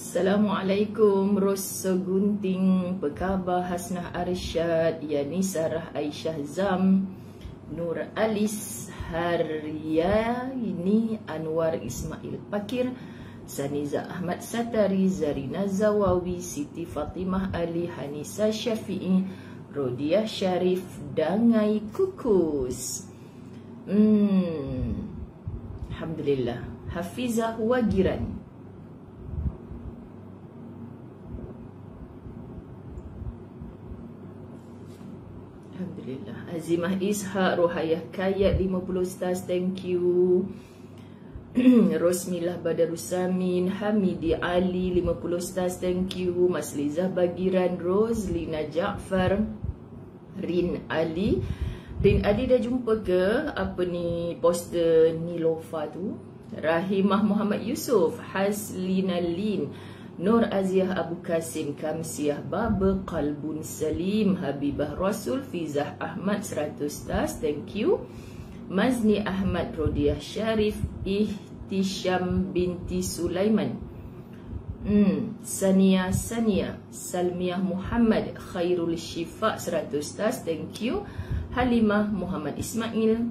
Assalamualaikum, Ros Segunting, apa khabar? Hasnah Arsyad, Yani Sarah Aisyah Zam, Nur Alis Haryani, Anwar Ismail Pakir, Saniza Ahmad Satari, Zarina Zawawi, Siti Fatimah Ali, Hanisa Syafi'i, Rodiah Syarif, Dangai Kukus. Alhamdulillah. Hafizah Wagiran. Alhamdulillah. Azimah Ishaq, Rohayah Kayat 50 stars, thank you. Rosmilah Badarusamin, Hamidi Ali 50 stars, thank you. Maslizah Bagiran, Roslina Jaafar, Rin Ali. Rin Ali dah jumpa ke apa ni poster Nilofa tu? Rahimah Muhammad Yusuf, Haslina Lin, Nur Aziah Abu Kasim, Kamsiah Baba, Qalbun Salim, Habibah Rasul, Fizah Ahmad 100 stars, thank you. Mazni Ahmad, Rodiah Syarif, Ihtisham binti Sulaiman, Sania, Salmiah Muhammad, Khairul Syifa 100 stars, thank you. Halimah Muhammad Ismail,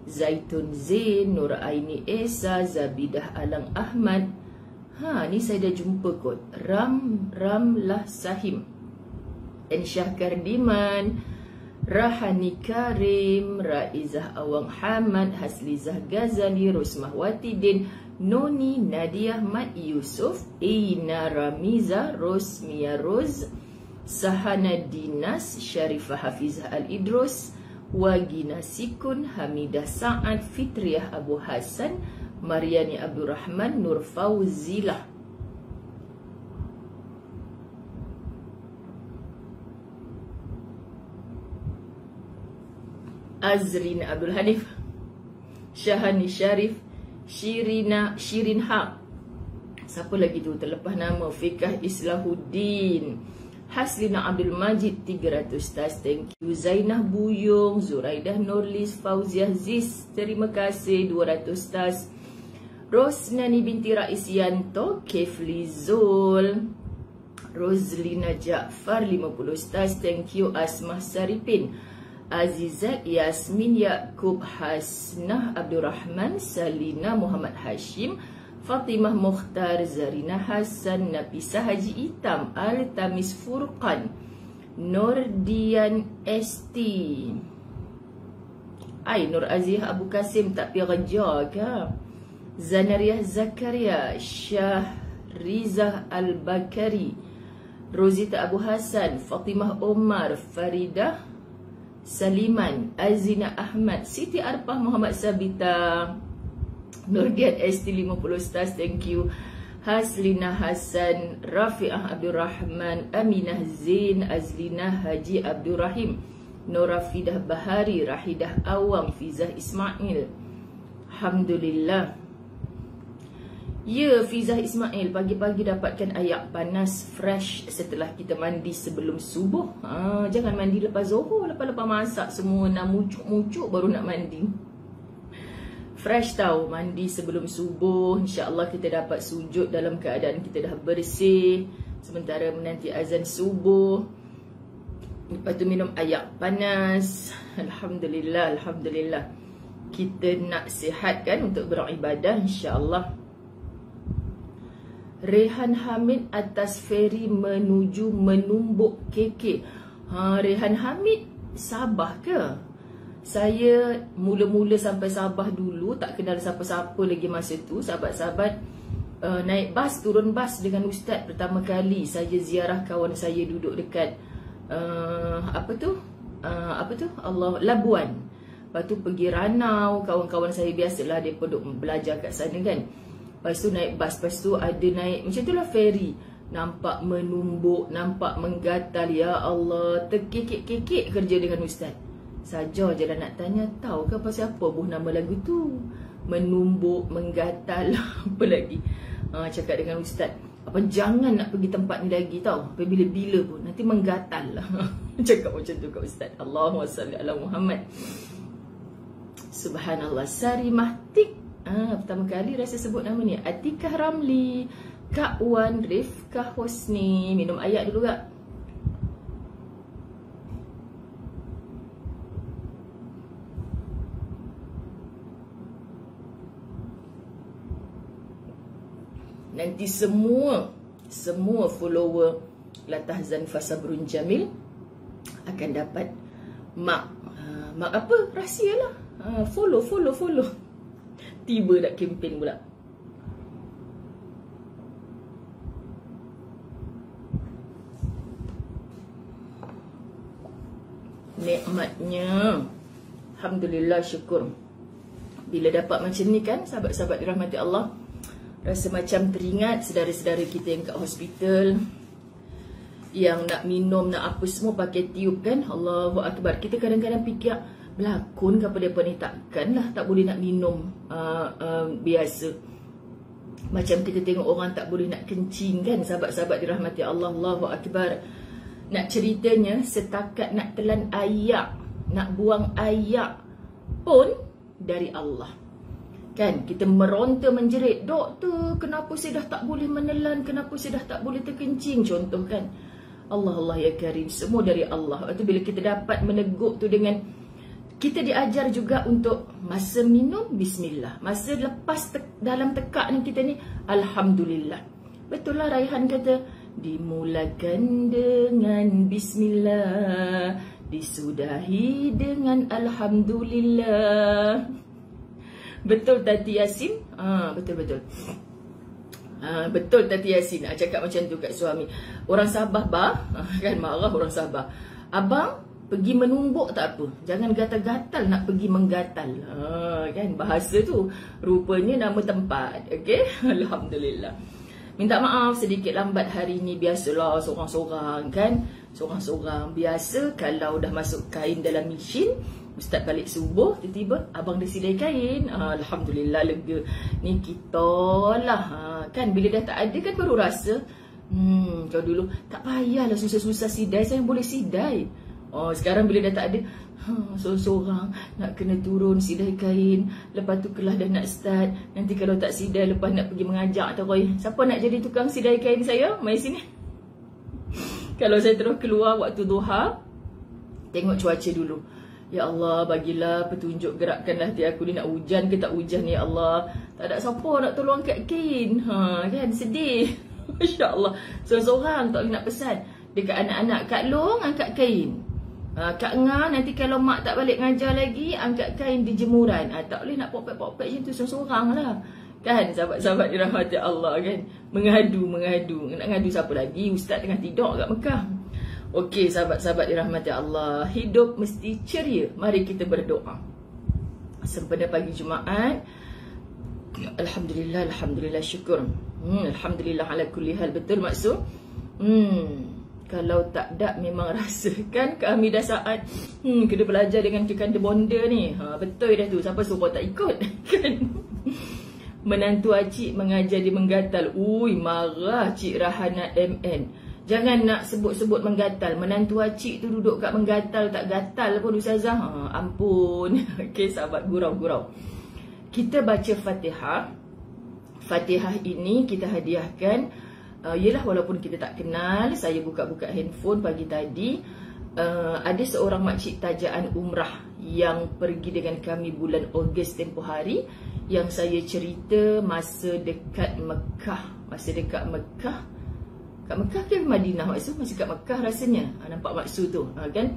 Zaitun Zain, Nur Aini Esa, Zabidah Alang Ahmad. Ni saya dah jumpa kot. Ramlah Sahim, Ensyah Kardiman, Rahani Karim, Raizah Awang Hamad, Haslizah Ghazali, Rosmah Watidin, Noni Nadia Mat Yusuf, Eina Ramiza, Rosmia Roz, Sahana Dinas, Sharifah Hafizah Al-Idrus, Wagina Sikun, Hamidah Sa'ad, Fitriah Abu Hasan, Mariani Abdul Rahman, Nur Fauzilah. Azrin Abdul Hanif, Syahani Syarif, Shirin Haq. Siapa lagi tu terlepas nama? Fikah Islahuddin, Haslina Abdul Majid 300 stars, thank you. Zainah Buyung, Zuraidah Nurlis, Fauziah Ziz, terima kasih 200 stars. Rosnani binti Raisyanto, Kefli Zul, Roslina Jaafar 50 stars, thank you. Asmah Saripin, Azizat Yasmin Yaakob, Hasnah Abdul Rahman, Salina Muhammad Hashim, Fatimah Mukhtar, Zarina Hassan, Nafisah Haji Itam, Al-Tamis Furqan, Nordian ST, Nur Aziah Abu Kasim, tak pergi kerja ke? Zanariah Zakaria, Syahrizah Al-Bakari, Rozita Abu Hassan, Fatimah Omar, Faridah Saliman, Azina Ahmad, Siti Arpah Muhammad Sabita, Nurgiat ST 50 stars, thank you. Haslina Hassan, Rafi'ah Abdul Rahman, Aminah Zain, Azlina Haji Abdul Rahim, Nora Fidah Bahari, Rahidah Awang, Fizah Ismail. Alhamdulillah. Ya, Fizah Ismail, pagi-pagi dapatkan ayak panas fresh setelah kita mandi sebelum subuh. Jangan mandi lepas zuhur, lepas-lepas masak semua nak mucuk-mucuk baru nak mandi. Fresh tau, mandi sebelum subuh. InsyaAllah kita dapat sujud dalam keadaan kita dah bersih sementara menanti azan subuh. Lepas tu minum ayak panas. Alhamdulillah, Alhamdulillah. Kita nak sihat kan untuk beribadah, insyaAllah. Rehan Hamid atas feri menuju Menumbuk KK. Rehan Hamid Sabah ke? Saya mula-mula sampai Sabah dulu, tak kenal siapa-siapa lagi masa tu. Sahabat-sahabat naik bas, turun bas dengan ustaz pertama kali. Saya ziarah kawan saya duduk dekat Labuan. Lepas tu pergi Ranau, kawan-kawan saya biasalah dia duduk belajar kat sana kan. Lepas tu naik bas, lepas tu ada naik macam itulah feri. Nampak menumbuk, nampak menggatal. Ya Allah, terkekek-kekek kerja dengan ustaz. Saja je dah nak tanya, tahu ke pasal apa buh nama lagu tu? Menumbuk, menggatal, apa lagi? Cakap dengan ustaz, apa jangan nak pergi tempat ni lagi tau. Sampai bila-bila pun, nanti menggatal lah. Cakap macam tu kat ustaz. Allahumma salli ala Muhammad. Subhanallah. Sarimah Tik, pertama kali rasa sebut nama ni. Atikah Ramli, Kak Wan Rifkah Husni. Minum air dulu kak. Nanti semua follower Latahzan Fasabrun Jamil akan dapat mak apa? Rahsia lah. Follow. Tiba dah kempen pula. Nikmatnya, alhamdulillah, syukur. Bila dapat macam ni kan, sahabat-sahabat dirahmati Allah, rasa macam teringat saudara-saudara kita yang kat hospital, yang nak minum, nak apa semua pakai tiup kan. Allahu Akbar. Kita kadang-kadang fikir berlakon ke apa mereka ni, takkan lah tak boleh nak minum biasa. Macam kita tengok orang tak boleh nak kencing kan, sahabat-sahabat dirahmati Allah. Allahu Akbar. Nak ceritanya, setakat nak telan ayak, nak buang ayak pun dari Allah. Kan, kita meronta menjerit, doktor, kenapa saya dah tak boleh menelan, kenapa saya dah tak boleh terkencing, contoh kan. Allah ya Karim, semua dari Allah. Lepas tu bila kita dapat menegup tu dengan, kita diajar juga untuk masa minum, bismillah. Masa lepas dalam tekak ni kita ni, alhamdulillah. Betul lah Raihan kata, dimulakan dengan bismillah, disudahi dengan alhamdulillah. Betul Tati Yasin? Betul. Betul Tati Yasin. Cakap macam tu kat suami. Orang Sabah kan marah orang Sabah. Abang pergi menumbuk tak apa, jangan gatal-gatal nak pergi menggatal. Kan bahasa tu rupanya nama tempat. Okey, alhamdulillah. Minta maaf sedikit lambat hari ni, biasalah seorang-seorang kan. Seorang-seorang biasa kalau dah masuk kain dalam mesin, ustaz balik subuh, tiba-tiba abang dah sidai kain. Alhamdulillah, lega. Ni kita lah. Kan bila dah tak ada kan baru rasa, kalau dulu tak payahlah susah-susah sidai, saya boleh sidai. Sekarang bila dah tak ada, seorang-seorang nak kena turun sidai kain, lepas tu kelas dah nak start. Nanti kalau tak sidai, lepas nak pergi mengajak Roy, siapa nak jadi tukang sidai kain saya? Mari sini. Kalau saya terus keluar waktu duha, tengok cuaca dulu. Ya Allah, bagilah petunjuk, gerakkanlah hati aku ni, nak hujan ke tak hujan, ya Allah. Tak ada siapa nak tolong angkat kain. Kan sedih. Masya Allah. Seorang-seorang tak boleh nak pesan dekat anak-anak, Kak Long angkat kain, Kak Nga nanti kalau mak tak balik ngajar lagi, angkat kain di jemuran. Tak boleh nak popek-popek macam tu seorang-seorang lah. Kan sahabat-sahabat dirahmati Allah kan. Mengadu. Nak ngadu siapa lagi? Ustaz tengah tidur kat Mekah. Okey sahabat-sahabat dirahmati Allah, hidup mesti ceria. Mari kita berdoa. Sempena pagi Jumaat. Alhamdulillah, syukur. Alhamdulillah ala kulli hal. Betul maksud? Kalau tak ada memang rasakan kami dah saat kena belajar dengan kekanda bonda ni. Betul dah tu. Siapa suruh tak ikut? Kan? Menantu acik mengajar di menggatal. Marah Cik Rahana MN. Jangan nak sebut-sebut menggatal. Menantu acik tu duduk kat menggatal, tak gatal pun Ustazah. Ampun. Okey sahabat, gurau-gurau. Kita baca Fatihah. Fatihah ini kita hadiahkan. Yelah walaupun kita tak kenal, saya buka-buka handphone pagi tadi, ada seorang makcik tajaan umrah yang pergi dengan kami bulan Ogos tempoh hari, yang saya cerita masa dekat Mekah. Kat Mekah ke Madinah maksud? Masih kat Mekah rasanya. Nampak maksud tu kan?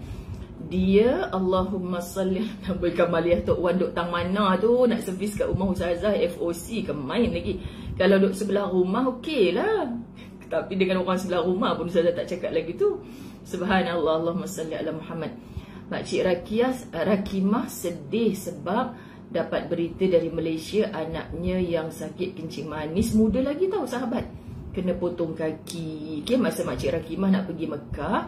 Dia Allahumma salli Nabi Kamaliyah Tok Wan duk tang mana tu, nak servis kat rumah Ustazah FOC ke main lagi. Kalau duk sebelah rumah okey lah, tapi dengan orang sebelah rumah pun Ustazah tak cakap lagi tu. Subhanallah, Allahumma salli ala Muhammad. Makcik Rakimah sedih sebab dapat berita dari Malaysia anaknya yang sakit kencing manis, muda lagi tahu sahabat, kena potong kaki. Okay, masa Makcik Rakimah nak pergi Mekah,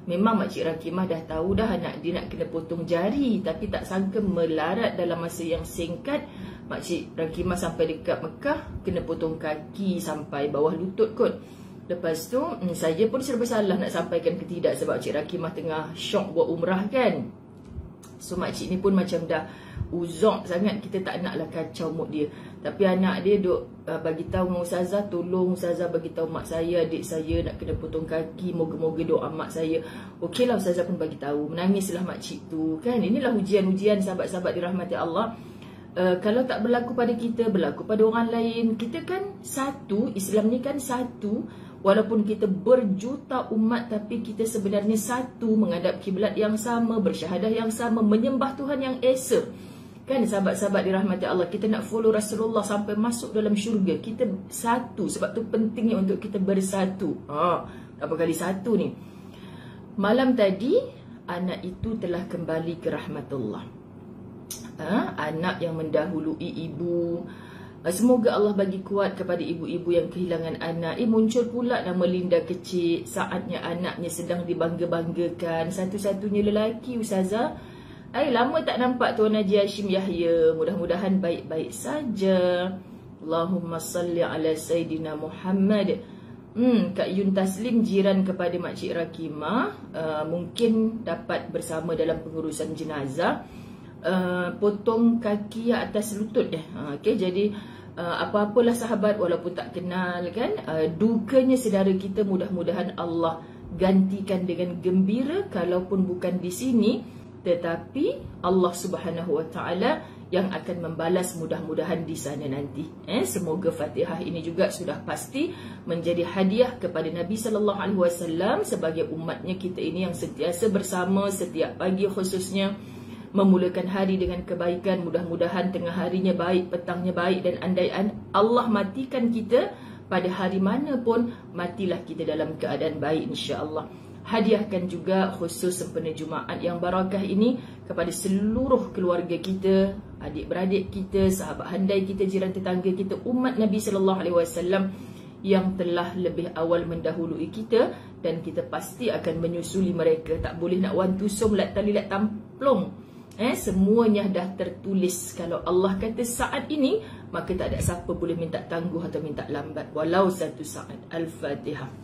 memang Makcik Rakimah dah tahu dah anak dia nak kena potong jari, tapi tak sangka melarat dalam masa yang singkat. Makcik Rakimah sampai dekat Mekah kena potong kaki sampai bawah lutut kot. Lepas tu saya pun serba salah nak sampaikan ke tidak, sebab Makcik Rakimah tengah syok buat umrah kan. So makcik ni pun macam dah uzok sangat, kita tak naklah kacau mood dia. Tapi anak dia duk bagi tahu dengan ustazah, tolong ustazah bagi tahu mak saya, adik saya nak kena potong kaki, moga-moga doa mak saya. Okeylah, ustazah pun bagi tahu. Menangislah makcik tu kan. Inilah ujian-ujian sahabat-sahabat dirahmati Allah. Kalau tak berlaku pada kita, berlaku pada orang lain. Kita kan satu, Islam ni kan satu. Walaupun kita berjuta umat, tapi kita sebenarnya satu, menghadap kiblat yang sama, bersyahadah yang sama, menyembah Tuhan yang esa. Kan sahabat-sahabat dirahmati Allah, kita nak follow Rasulullah sampai masuk dalam syurga, kita satu. Sebab tu pentingnya untuk kita bersatu. Berapa kali satu ni. Malam tadi anak itu telah kembali ke rahmatullah. Anak yang mendahului ibu. Semoga Allah bagi kuat kepada ibu-ibu yang kehilangan anak. Muncul pula nama Linda kecil. Saatnya anaknya sedang dibangga-banggakan. Satu-satunya lelaki, ustazah. Lama tak nampak Tuan Haji Hashim Yahya. Mudah-mudahan baik-baik saja. Allahumma salli ala Sayyidina Muhammad. Kak Yun Taslim, jiran kepada Makcik Rakimah, mungkin dapat bersama dalam pengurusan jenazah. Potong kaki atas lutut dia. Okay, jadi apa-apalah sahabat, walaupun tak kenal kan, dukanya saudara kita mudah-mudahan Allah gantikan dengan gembira. Kalaupun bukan di sini, tetapi Allah Subhanahu Wa Taala yang akan membalas mudah-mudahan di sana nanti. Semoga Fatihah ini juga sudah pasti menjadi hadiah kepada Nabi Sallallahu Alaihi Wasallam sebagai umatnya kita ini yang sentiasa bersama setiap pagi khususnya, memulakan hari dengan kebaikan. Mudah-mudahan tengah harinya baik, petangnya baik, dan andai Allah matikan kita pada hari mana pun, matilah kita dalam keadaan baik insya-Allah. Hadiahkan juga khusus sempena Jumaat yang barakah ini kepada seluruh keluarga kita, adik-beradik kita, sahabat handai kita, jiran tetangga kita, umat Nabi Sallallahu Alaihi Wasallam yang telah lebih awal mendahului kita, dan kita pasti akan menyusuli mereka. Tak boleh nak wantusum, lat tali, lat tamplong. Semuanya dah tertulis. Kalau Allah kata saat ini, maka tak ada siapa boleh minta tangguh atau minta lambat walau satu saat. Al-Fatihah.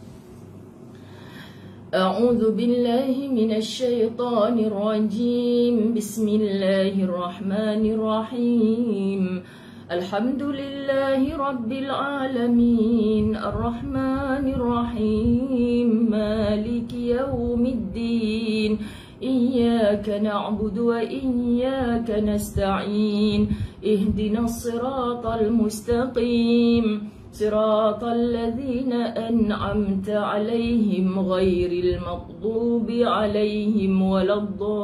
A'udzu billahi minasy syaithanir rajim. Bismillahirrahmanirrahim. Alhamdulillahi rabbil alamin. Arrahmanir rahim. Maliki yaumiddin. Iyyaka na'budu wa iyyaka nasta'in. Ihdinas siratal mustaqim. صراط الذين أنعمت عليهم غير المغضوب عليهم ولا الضالين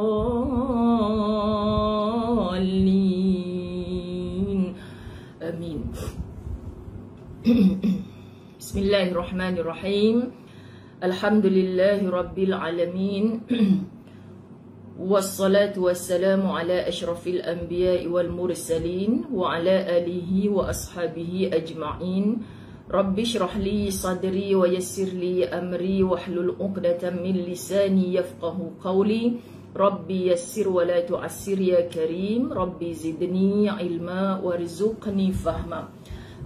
آمين. بسم الله الرحمن الرحيم. الحمد لله رب العالمين. والصلاة والسلام على أشرف الأنبياء والمرسلين وعلى آله وأصحابه أجمعين. رب اشرح لي صدري ويسر لي أمري واحلل عقدة من لساني يفقه قولي. ربي يسر ولا تعسر يا كريم. ربي زدني علما وارزقني فهما.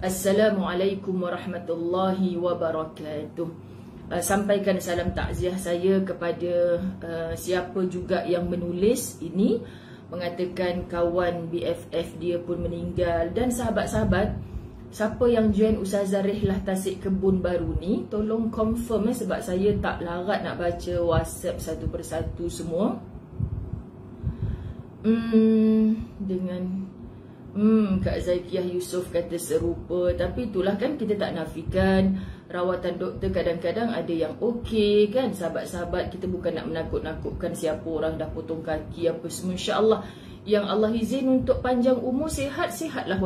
السلام عليكم ورحمة الله وبركاته. Sampaikan salam takziah saya kepada siapa juga yang menulis ini, mengatakan kawan BFF dia pun meninggal. Dan sahabat-sahabat, siapa yang join Ustazah Rehlah Tasik Kebun baru ni, tolong confirm sebab saya tak larat nak baca WhatsApp satu persatu semua. Kak Zakiah Yusof kata serupa. Tapi itulah kan, kita tak nafikan rawatan doktor kadang-kadang ada yang okey kan. Sahabat-sahabat, kita bukan nak menakut-nakutkan siapa orang dah potong kaki apa semua. InsyaAllah yang Allah izin untuk panjang umur, sihat-sihatlah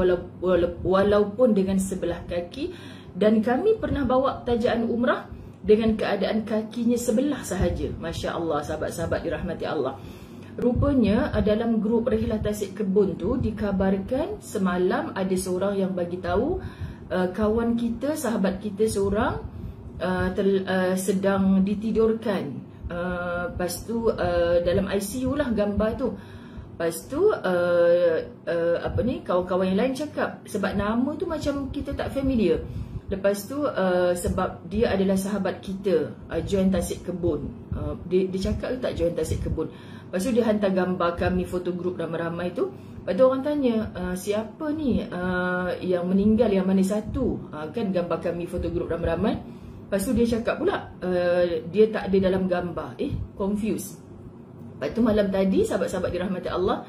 walaupun dengan sebelah kaki. Dan kami pernah bawa tajaan umrah dengan keadaan kakinya sebelah sahaja. Masya Allah, sahabat-sahabat dirahmati Allah. Rupanya dalam grup Rehlah Tasik Kebun tu dikabarkan semalam ada seorang yang bagi tahu kawan kita, sahabat kita seorang sedang ditidurkan. Lepas tu dalam ICU lah gambar tu. Lepas tu kawan-kawan yang lain cakap sebab nama tu macam kita tak familiar. Lepas tu sebab dia adalah sahabat kita, join Tasik Kebun. Dia cakap tak join Tasik Kebun. Lepas tu dia hantar gambar kami foto grup ramai-ramai tu. Lepas tu orang tanya, siapa ni yang meninggal, yang mana satu? Kan gambar kami foto grup ramai-ramai. Lepas tu dia cakap pula, dia tak ada dalam gambar. Confused. Lepas tu malam tadi, sahabat-sahabat dirahmati Allah,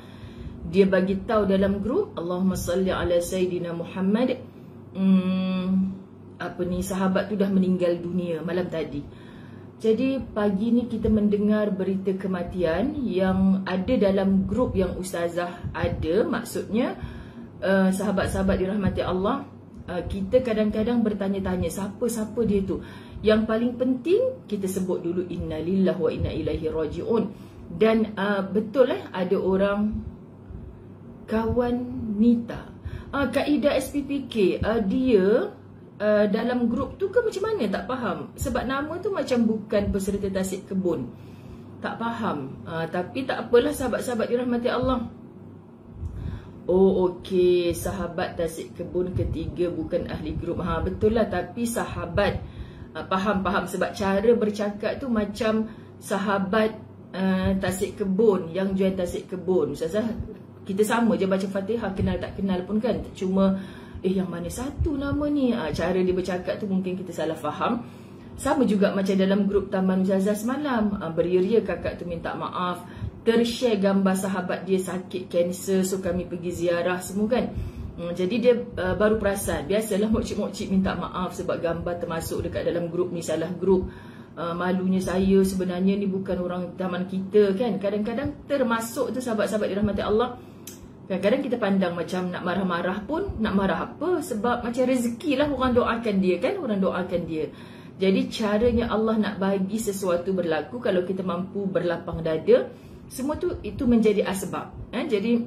dia bagi tahu dalam grup, Allahumma salli ala Sayyidina Muhammad. Sahabat tu dah meninggal dunia malam tadi. Jadi pagi ni kita mendengar berita kematian yang ada dalam grup yang ustazah ada. Maksudnya sahabat-sahabat dirahmati Allah, kita kadang-kadang bertanya-tanya siapa-siapa dia tu. Yang paling penting kita sebut dulu inna lillahi wa inna ilaihi raji'un. Dan betul ada orang kawan Nita, Kaida SPPK, dia dalam grup tu ke macam mana tak faham. Sebab nama tu macam bukan peserta tasik kebun. Tak faham. Tapi tak apalah sahabat-sahabat dirahmati Allah. Okey, sahabat tasik kebun ketiga bukan ahli grup. Betul lah, tapi sahabat. Faham. Sebab cara bercakap tu macam sahabat tasik kebun, yang jual tasik kebun. Ustazah, kita sama je baca Fatihah, kenal tak kenal pun kan. Cuma yang mana satu nama ni? Cara dia bercakap tu mungkin kita salah faham. Sama juga macam dalam grup Taman Ustazah semalam, beria-ria kakak tu minta maaf, tershare gambar sahabat dia sakit kanser, so kami pergi ziarah semua kan. Jadi dia baru perasan. Biasalah mokcik-mokcik minta maaf sebab gambar termasuk dekat dalam grup ni, salah grup. Malunya saya, sebenarnya ni bukan orang taman kita kan. Kadang-kadang termasuk tu sahabat-sahabat dirahmati Allah, kadang-kadang kita pandang macam nak marah-marah pun, nak marah apa? Sebab macam rezeki lah orang doakan dia kan, orang doakan dia. Jadi caranya Allah nak bagi sesuatu berlaku, kalau kita mampu berlapang dada, semua tu itu menjadi asbab. Jadi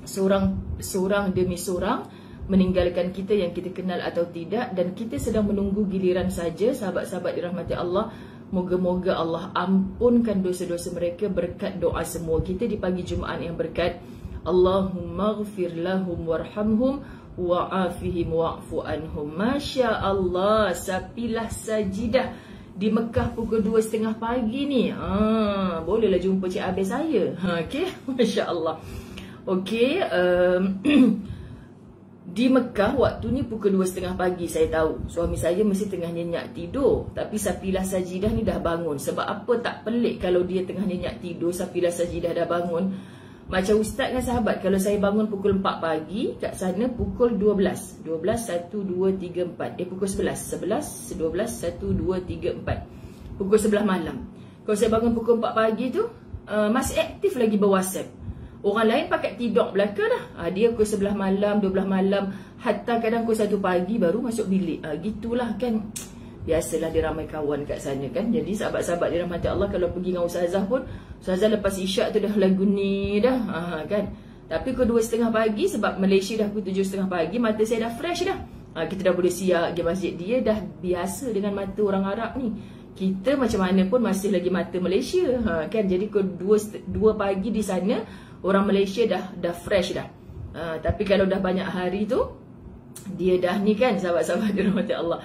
seorang demi seorang meninggalkan kita yang kita kenal atau tidak, dan kita sedang menunggu giliran saja. Sahabat-sahabat dirahmati Allah, moga-moga Allah ampunkan dosa-dosa mereka berkat doa semua kita di pagi Jumaat yang berkat. Allahumma ghfir lahum warhamhum wa'afihim wa'fu anhum. Masya Allah, sapilah sajidah di Mekah pukul 2.30 pagi ni. Bolehlah jumpa Cik Abel saya. Okey, Masya Allah. Okey, di Mekah waktu ni pukul 2.30 pagi, saya tahu suami saya mesti tengah nyenyak tidur. Tapi Safilah Sajidah ni dah bangun. Sebab apa tak pelik kalau dia tengah nyenyak tidur, Safilah Sajidah dah bangun. Macam ustaz dengan sahabat, kalau saya bangun pukul 4 pagi, kat sana pukul 12. 12, 1, 2, 3, 4. Pukul 11. 11, 12, 1, 2, 3, 4. Pukul 11 malam. Kalau saya bangun pukul 4 pagi tu, masih aktif lagi ber-WhatsApp. Orang lain pakai tidur belaka dah. Dia pukul 11 malam, 12 malam, hatta kadang pukul 1 pagi baru masuk bilik. Gitulah kan. Biasalah dia ramai kawan kat sana kan. Jadi sahabat-sahabat dirahmati Allah, kalau pergi dengan ustazah pun, ustazah lepas isyak tu dah lagu ni dah. Kan. Tapi pukul 2.30 pagi, sebab Malaysia dah pukul 7.30 pagi, mata saya dah fresh dah. Kita dah boleh siap pergi masjid. Dia dah biasa dengan mata orang Arab ni. Kita macam mana pun masih lagi mata Malaysia. Kan. Jadi pukul 2 pagi di sana, orang Malaysia dah fresh dah. Tapi kalau dah banyak hari tu, dia dah ni kan, sahabat-sahabat dirahmati Allah.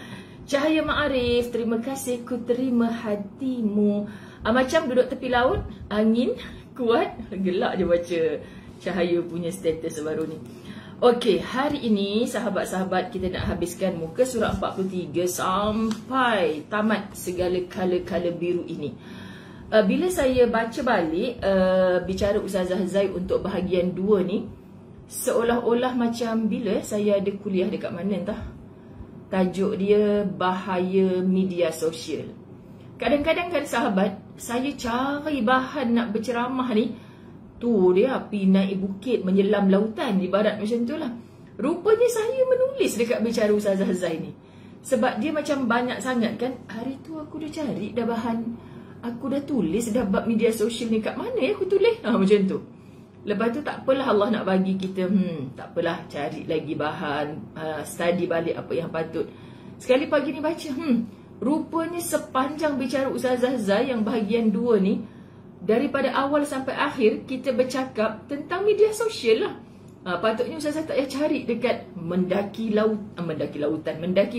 Cahaya Ma'arif, terima kasih, ku terima hatimu. Macam duduk tepi laut, angin kuat, gelak je baca Cahaya punya status baru ni. Okey, hari ini sahabat-sahabat kita nak habiskan muka surah 43 sampai tamat segala kala-kala biru ini. Bila saya baca balik bicara Ustazah Zai untuk bahagian 2 ni, seolah-olah macam bila saya ada kuliah dekat mana entah. Tajuk dia bahaya media sosial. Kadang-kadang kan sahabat, saya cari bahan nak berceramah ni, tu dia pergi naik bukit menyelam lautan, ibarat macam tu lah. Rupanya saya menulis dekat bicara Ustazah Zai ni. Sebab dia macam banyak sangat kan. Hari tu aku dah cari dah bahan, aku dah tulis dah bab media sosial ni, kat mana aku tulis? Macam tu. Lepas tu tak apalah, Allah nak bagi kita, tak apalah, cari lagi bahan, study balik apa yang patut. Sekali pagi ni baca, rupanya sepanjang bicara Ustazah Zai yang bahagian 2 ni, daripada awal sampai akhir kita bercakap tentang media sosial lah. Patutnya Ustazah tak payah cari dekat mendaki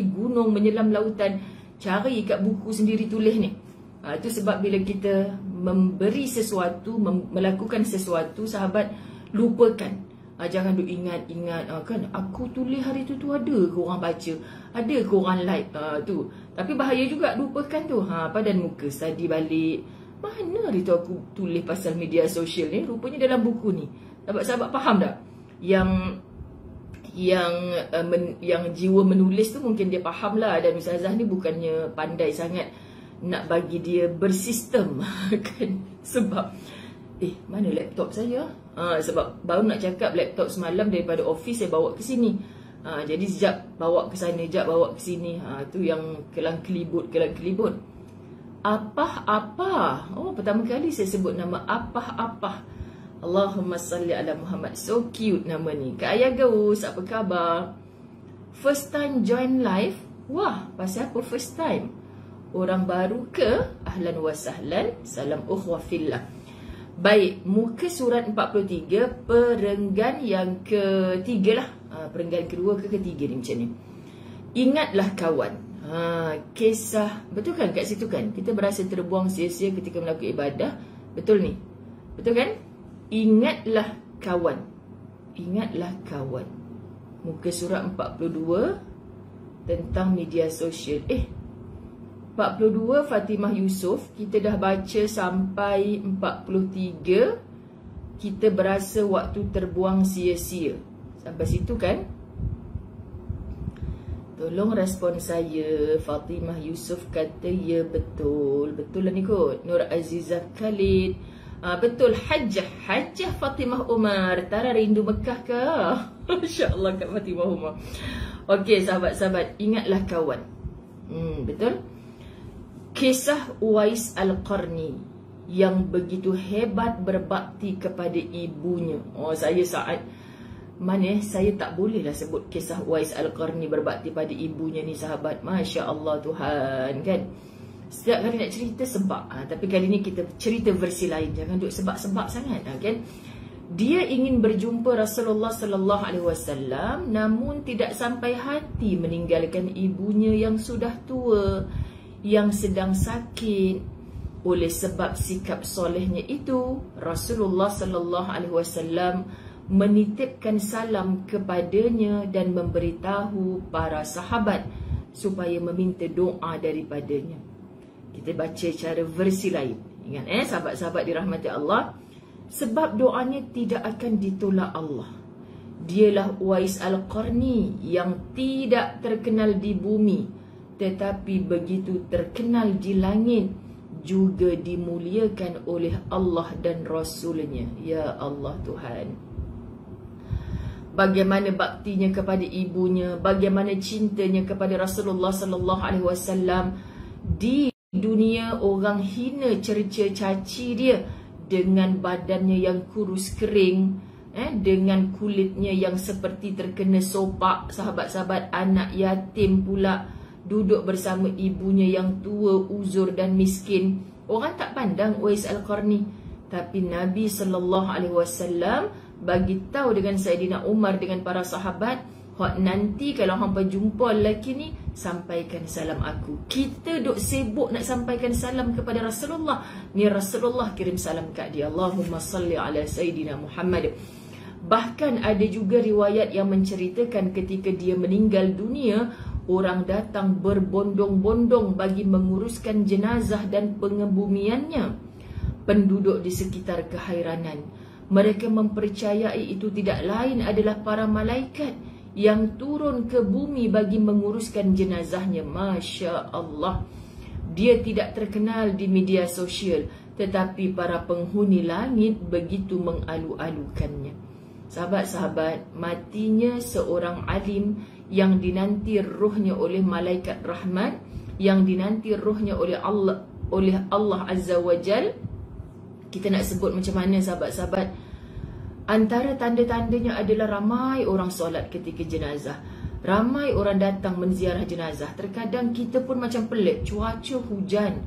gunung, menyelam lautan, cari kat buku sendiri tulis ni. Itu sebab bila kita memberi sesuatu, melakukan sesuatu, sahabat lupakan. Jangan duk ingat-ingat kan aku tulis hari tu ada ke orang baca, ada ke orang like tu. Tapi bahaya juga lupakan tu. Padan muka study balik. Mana hari tu aku tulis pasal media sosial ni, rupanya dalam buku ni. Sahabat-sahabat faham tak? Yang jiwa menulis tu mungkin dia faham lah. Dan Ustazah ni bukannya pandai sangat nak bagi dia bersistem kan. Sebab mana laptop saya? Sebab baru nak cakap laptop semalam daripada office saya bawa ke sini. Jadi sekejap bawa ke sana, sekejap bawa ke sini. Tu yang kelang-kelibut. Apah-apah. Pertama kali saya sebut nama apah-apah. Allahumma salli ala Muhammad. So cute nama ni. Kak Ayah Gaus, apa khabar? First time join live? Wah, pasal apa first time? Orang baru ke? Ahlan wa sahlan. Salam ukhwa fillah. Baik, muka surat 43, perenggan yang ketiga lah. Perenggan kedua ke ketiga ni macam ni. Ingatlah kawan. Kisah, betul kan kat situ kan? Kita berasa terbuang sia-sia ketika melakukan ibadah. Betul ni? Betul kan? Ingatlah kawan. Ingatlah kawan. Muka surat 42 tentang media sosial. 42 Fatimah Yusof. Kita dah baca sampai 43. Kita berasa waktu terbuang sia-sia. Sampai situ kan? Tolong respon saya. Fatimah Yusof kata ya betul. Betul lah ni kot. Nur Azizah Khalid. Betul. Hajjah Fatimah Umar. Tara rindu Mekah ke? Masya Allah Kak Fatimah Umar. Okey sahabat-sahabat. Ingatlah kawan. Betul. Kisah Uwais Al-Qarni yang begitu hebat berbakti kepada ibunya. Saya tak bolehlah sebut kisah Uwais Al-Qarni berbakti pada ibunya ni sahabat. Masya Allah Tuhan kan. Setiap kali nak cerita sebab. Tapi kali ni kita cerita versi lain. Jangan duk sebab-sebab sangat kan. Dia ingin berjumpa Rasulullah sallallahu alaihi wasallam, namun tidak sampai hati meninggalkan ibunya yang sudah tua, yang sedang sakit. Oleh sebab sikap solehnya itu, Rasulullah sallallahu alaihi wasallam menitipkan salam kepadanya dan memberitahu para sahabat supaya meminta doa daripadanya. Kita baca cara versi lain. Ingat sahabat-sahabat dirahmati Allah, sebab doanya tidak akan ditolak Allah. Dialah Uwais Al-Qarni yang tidak terkenal di bumi, tetapi begitu terkenal di langit, juga dimuliakan oleh Allah dan Rasulnya. Ya Allah Tuhan. Bagaimana baktinya kepada ibunya, bagaimana cintanya kepada Rasulullah sallallahu alaihi wasallam. Di dunia orang hina cerca caci dia dengan badannya yang kurus kering, dengan kulitnya yang seperti terkena sopak. Sahabat-sahabat, anak yatim pula, duduk bersama ibunya yang tua, uzur dan miskin. Orang tak pandang Uwais Al-Qarni. Tapi Nabi SAW bagi tahu dengan Saidina Umar dengan para sahabat, nanti kalau hampa jumpa lelaki ni, sampaikan salam aku. Kita duk sibuk nak sampaikan salam kepada Rasulullah. Ni Rasulullah kirim salam kat dia. Allahumma salli ala Sayyidina Muhammad. Bahkan ada juga riwayat yang menceritakan ketika dia meninggal dunia, orang datang berbondong-bondong bagi menguruskan jenazah dan pengebumiannya. Penduduk di sekitar kehairanan. Mereka mempercayai itu tidak lain adalah para malaikat yang turun ke bumi bagi menguruskan jenazahnya. Masya Allah. Dia tidak terkenal di media sosial, tetapi para penghuni langit begitu mengalu-alukannya. Sahabat-sahabat, matinya seorang alim yang dinanti rohnya oleh malaikat rahmat, yang dinanti rohnya oleh Allah Azza wa Jal. Kita nak sebut macam mana sahabat-sahabat? Antara tanda-tandanya adalah ramai orang solat ketika jenazah. Ramai orang datang menziarah jenazah. Terkadang kita pun macam pelik, cuaca hujan,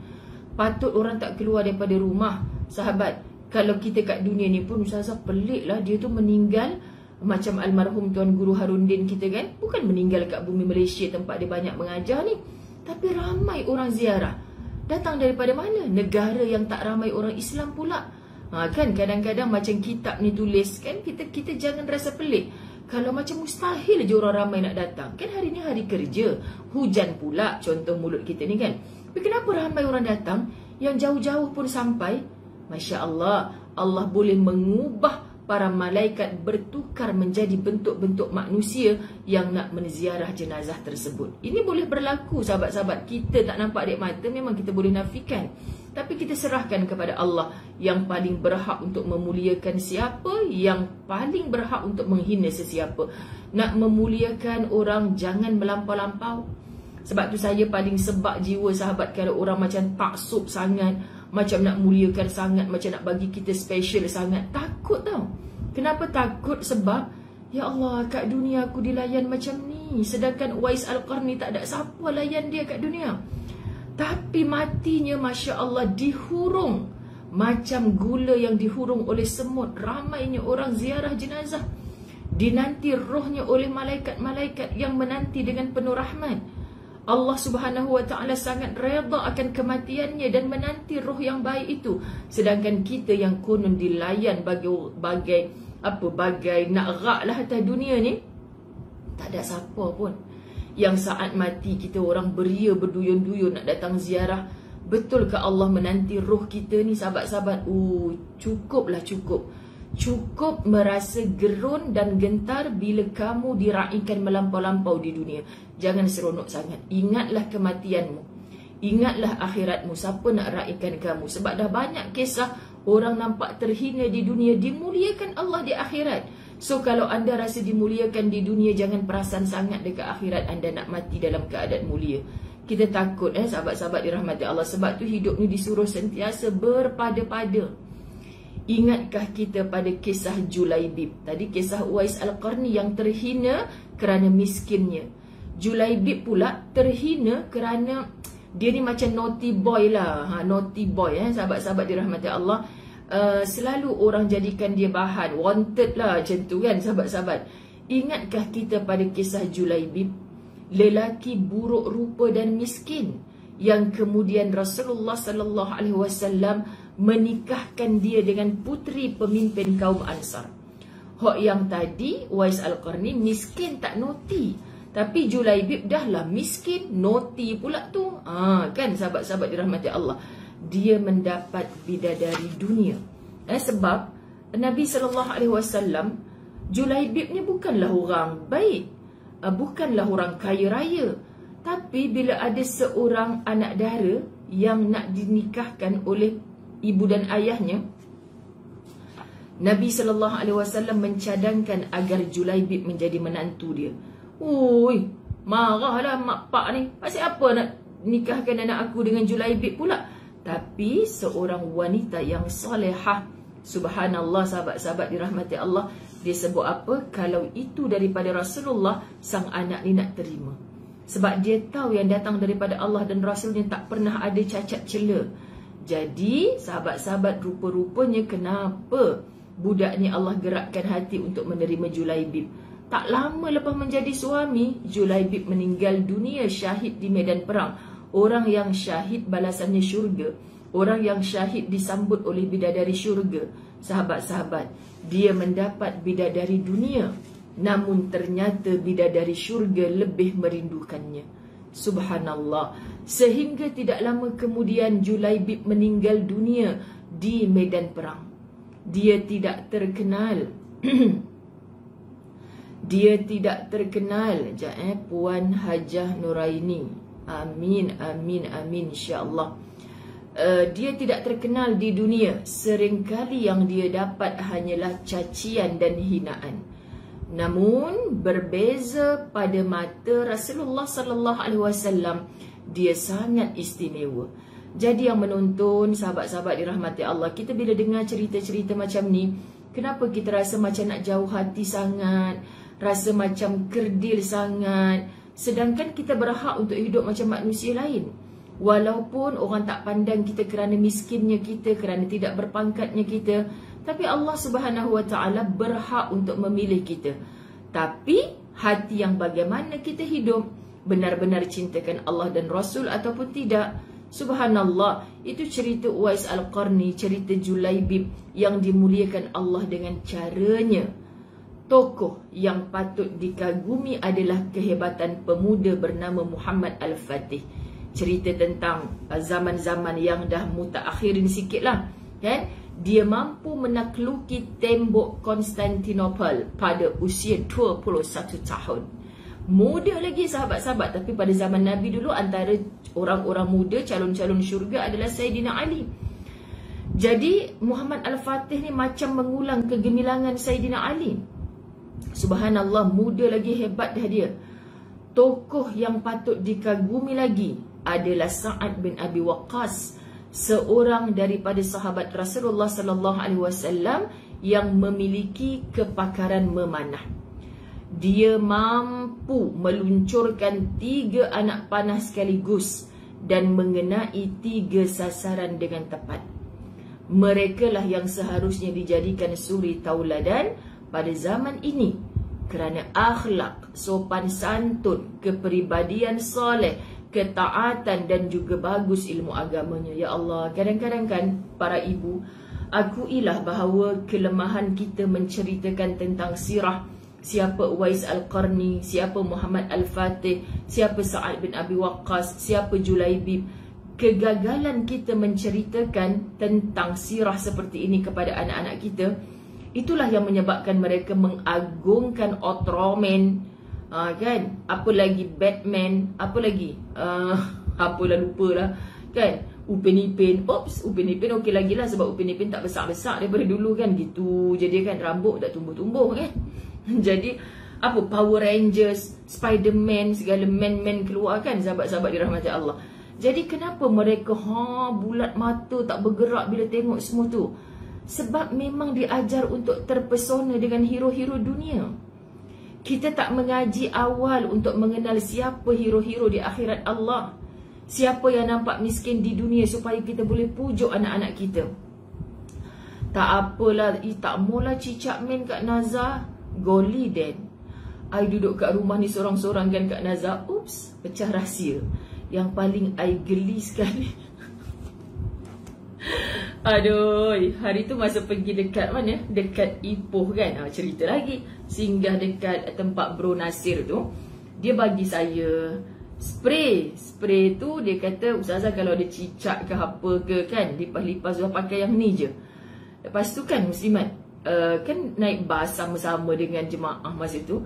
patut orang tak keluar daripada rumah. Sahabat, kalau kita kat dunia ni pun Ustazah pelik lah, dia tu meninggal macam almarhum Tuan Guru Harundin kita kan. Bukan meninggal kat bumi Malaysia tempat dia banyak mengajar ni, tapi ramai orang ziarah. Datang daripada mana? Negara yang tak ramai orang Islam pula. Kan kadang-kadang macam kitab ni tulis kan, kita jangan rasa pelik. Kalau macam mustahil je orang ramai nak datang. Kan hari ni hari kerja, hujan pula contoh mulut kita ni kan. Tapi kenapa ramai orang datang? Yang jauh-jauh pun sampai. Masya Allah, Allah boleh mengubah para malaikat bertukar menjadi bentuk-bentuk manusia yang nak menziarah jenazah tersebut. Ini boleh berlaku sahabat-sahabat. Kita tak nampak adik mata, memang kita boleh nafikan. Tapi kita serahkan kepada Allah yang paling berhak untuk memuliakan siapa, yang paling berhak untuk menghina sesiapa. Nak memuliakan orang jangan melampau-lampau. Sebab tu saya paling sebab jiwa sahabat kalau orang macam taksub sangat, macam nak muliakan sangat, macam nak bagi kita special sangat. Takut tau. Kenapa takut? Sebab ya Allah, kat dunia aku dilayan macam ni, sedangkan Uwais Al-Qarni tak ada siapa layan dia kat dunia. Tapi matinya Masya Allah dihurung macam gula yang dihurung oleh semut. Ramainya orang ziarah jenazah, dinanti rohnya oleh malaikat-malaikat yang menanti dengan penuh rahmat. Allah Subhanahu Wa Taala sangat redha akan kematiannya dan menanti roh yang baik itu. Sedangkan kita yang konon dilayan bagai nak rak lah atas dunia ni, tak ada siapa pun. Yang saat mati kita orang beria berduyun-duyun nak datang ziarah. Betul ke Allah menanti roh kita ni sahabat-sahabat? Cukuplah cukup. Cukup merasa gerun dan gentar bila kamu diraikan melampau-lampau di dunia. Jangan seronok sangat. Ingatlah kematianmu. Ingatlah akhiratmu. Siapa nak raikan kamu? Sebab dah banyak kisah orang nampak terhina di dunia, dimuliakan Allah di akhirat. So kalau anda rasa dimuliakan di dunia, jangan perasan sangat dekat akhirat anda nak mati dalam keadaan mulia. Kita takut sahabat-sahabat dirahmati Allah. Sebab tu hidup ni disuruh sentiasa berpada-pada. Ingatkah kita pada kisah Julaibib? Tadi kisah Uwais Al-Qarni yang terhina kerana miskinnya. Julaibib pula terhina kerana dia ni macam naughty boy lah. Naughty boy sahabat-sahabat dirahmati Allah. Selalu orang jadikan dia bahan, wanted lah macam tu kan sahabat-sahabat. Ingatkah kita pada kisah Julaibib? Lelaki buruk rupa dan miskin yang kemudian Rasulullah sallallahu alaihi wasallam menikahkan dia dengan puteri pemimpin kaum Ansar. Hak yang tadi Uwais Al-Qarni miskin tak naughty, tapi Julaibib dah lah miskin naughty pula tu. Kan sahabat-sahabat dirahmati Allah, dia mendapat bidadari dunia. Sebab Nabi sallallahu alaihi wasallam, Julaibib ni bukanlah orang baik, bukanlah orang kaya raya. Tapi bila ada seorang anak dara yang nak dinikahkan oleh ibu dan ayahnya, Nabi SAW mencadangkan agar Julaibib menjadi menantu dia. Marahlah mak pak ni. Pasal apa nak nikahkan anak aku dengan Julaibib pula? Tapi seorang wanita yang solehah, subhanallah sahabat-sahabat dirahmati Allah, dia sebut apa? Kalau itu daripada Rasulullah, sang anak ni nak terima. Sebab dia tahu yang datang daripada Allah dan Rasulnya tak pernah ada cacat cela. Jadi sahabat-sahabat, rupa-rupanya kenapa budak ni Allah gerakkan hati untuk menerima Julaibib. Tak lama lepas menjadi suami, Julaibib meninggal dunia syahid di medan perang. Orang yang syahid balasannya syurga. Orang yang syahid disambut oleh bidadari syurga. Sahabat-sahabat, dia mendapat bidadari dunia, namun ternyata bidadari syurga lebih merindukannya. Subhanallah. Sehingga tidak lama kemudian Julaibib meninggal dunia di medan perang. Dia tidak terkenal. Dia tidak terkenal. Puan Hajah Nuraini. Amin, amin, amin, insyaAllah. Dia tidak terkenal di dunia. Seringkali yang dia dapat hanyalah cacian dan hinaan. Namun berbeza pada mata Rasulullah sallallahu alaihi wasallam, dia sangat istimewa. Jadi yang menonton, sahabat-sahabat dirahmati Allah, kita bila dengar cerita-cerita macam ni, kenapa kita rasa macam nak jauh hati sangat, rasa macam kerdil sangat, sedangkan kita berhak untuk hidup macam manusia lain. Walaupun orang tak pandang kita kerana miskinnya kita, kerana tidak berpangkatnya kita, tapi Allah Subhanahu Wa Taala berhak untuk memilih kita. Tapi hati yang bagaimana kita hidup, benar-benar cintakan Allah dan Rasul ataupun tidak, Subhanallah, itu cerita Uwais Al-Qarni, cerita Julaibib yang dimuliakan Allah dengan caranya. Tokoh yang patut dikagumi adalah kehebatan pemuda bernama Muhammad Al-Fatih. Cerita tentang zaman-zaman yang dah mutaakhirin sikit lah, kan? Dia mampu menakluki tembok Konstantinopel pada usia 21 tahun. Muda lagi sahabat-sahabat, tapi pada zaman Nabi dulu antara orang-orang muda calon-calon syurga adalah Sayyidina Ali. Jadi Muhammad Al-Fatih ni macam mengulang kegemilangan Sayyidina Ali. Subhanallah, muda lagi, hebat dah dia. Tokoh yang patut dikagumi lagi adalah Sa'ad bin Abi Waqqas, seorang daripada sahabat Rasulullah sallallahu alaihi wasallam yang memiliki kepakaran memanah. Dia mampu meluncurkan 3 anak panah sekaligus dan mengenai 3 sasaran dengan tepat. Mereka lah yang seharusnya dijadikan suri tauladan pada zaman ini kerana akhlak, sopan santun, kepribadian soleh, ketaatan dan juga bagus ilmu agamanya. Ya Allah, kadang-kadang kan para ibu, akuilah bahawa kelemahan kita menceritakan tentang sirah. Siapa Uwais Al-Qarni, siapa Muhammad Al-Fatih, siapa Sa'ad bin Abi Waqqas, siapa Julaibib. Kegagalan kita menceritakan tentang sirah seperti ini kepada anak-anak kita, itulah yang menyebabkan mereka mengagungkan Ultraman, kan? Apa lagi Batman, apa lagi? Apalah, lupalah, kan? Upin Ipin. Oops, Upin Ipin okey lagi lah, sebab Upin Ipin tak besar-besar daripada dulu kan, gitu. Jadi kan rambut tak tumbuh-tumbuh kan. Jadi apa, Power Rangers, Spiderman, segala man-man keluar kan, sahabat-sahabat dirahmati Allah. Jadi kenapa mereka bulat mata tak bergerak bila tengok semua tu? Sebab memang diajar untuk terpesona dengan hero-hero dunia. Kita tak mengaji awal untuk mengenal siapa hero-hero di akhirat Allah. Siapa yang nampak miskin di dunia supaya kita boleh pujuk anak-anak kita. Tak apalah, tak maulah cicak main kat Nazar. Goli den, I duduk kat rumah ni sorang-sorang kan kat Nazar. Ups, pecah rahsia. Yang paling I geli sekali aduh, hari tu masa pergi dekat mana? Dekat Ipoh kan, cerita lagi. Singgah dekat tempat Bro Nasir tu, dia bagi saya spray. Spray tu dia kata, Ustazah kalau ada cicak ke apa ke kan, lipas-lipas dah pakai yang ni je. Lepas tu kan muslimat, kan naik bas sama-sama dengan jemaah masa tu.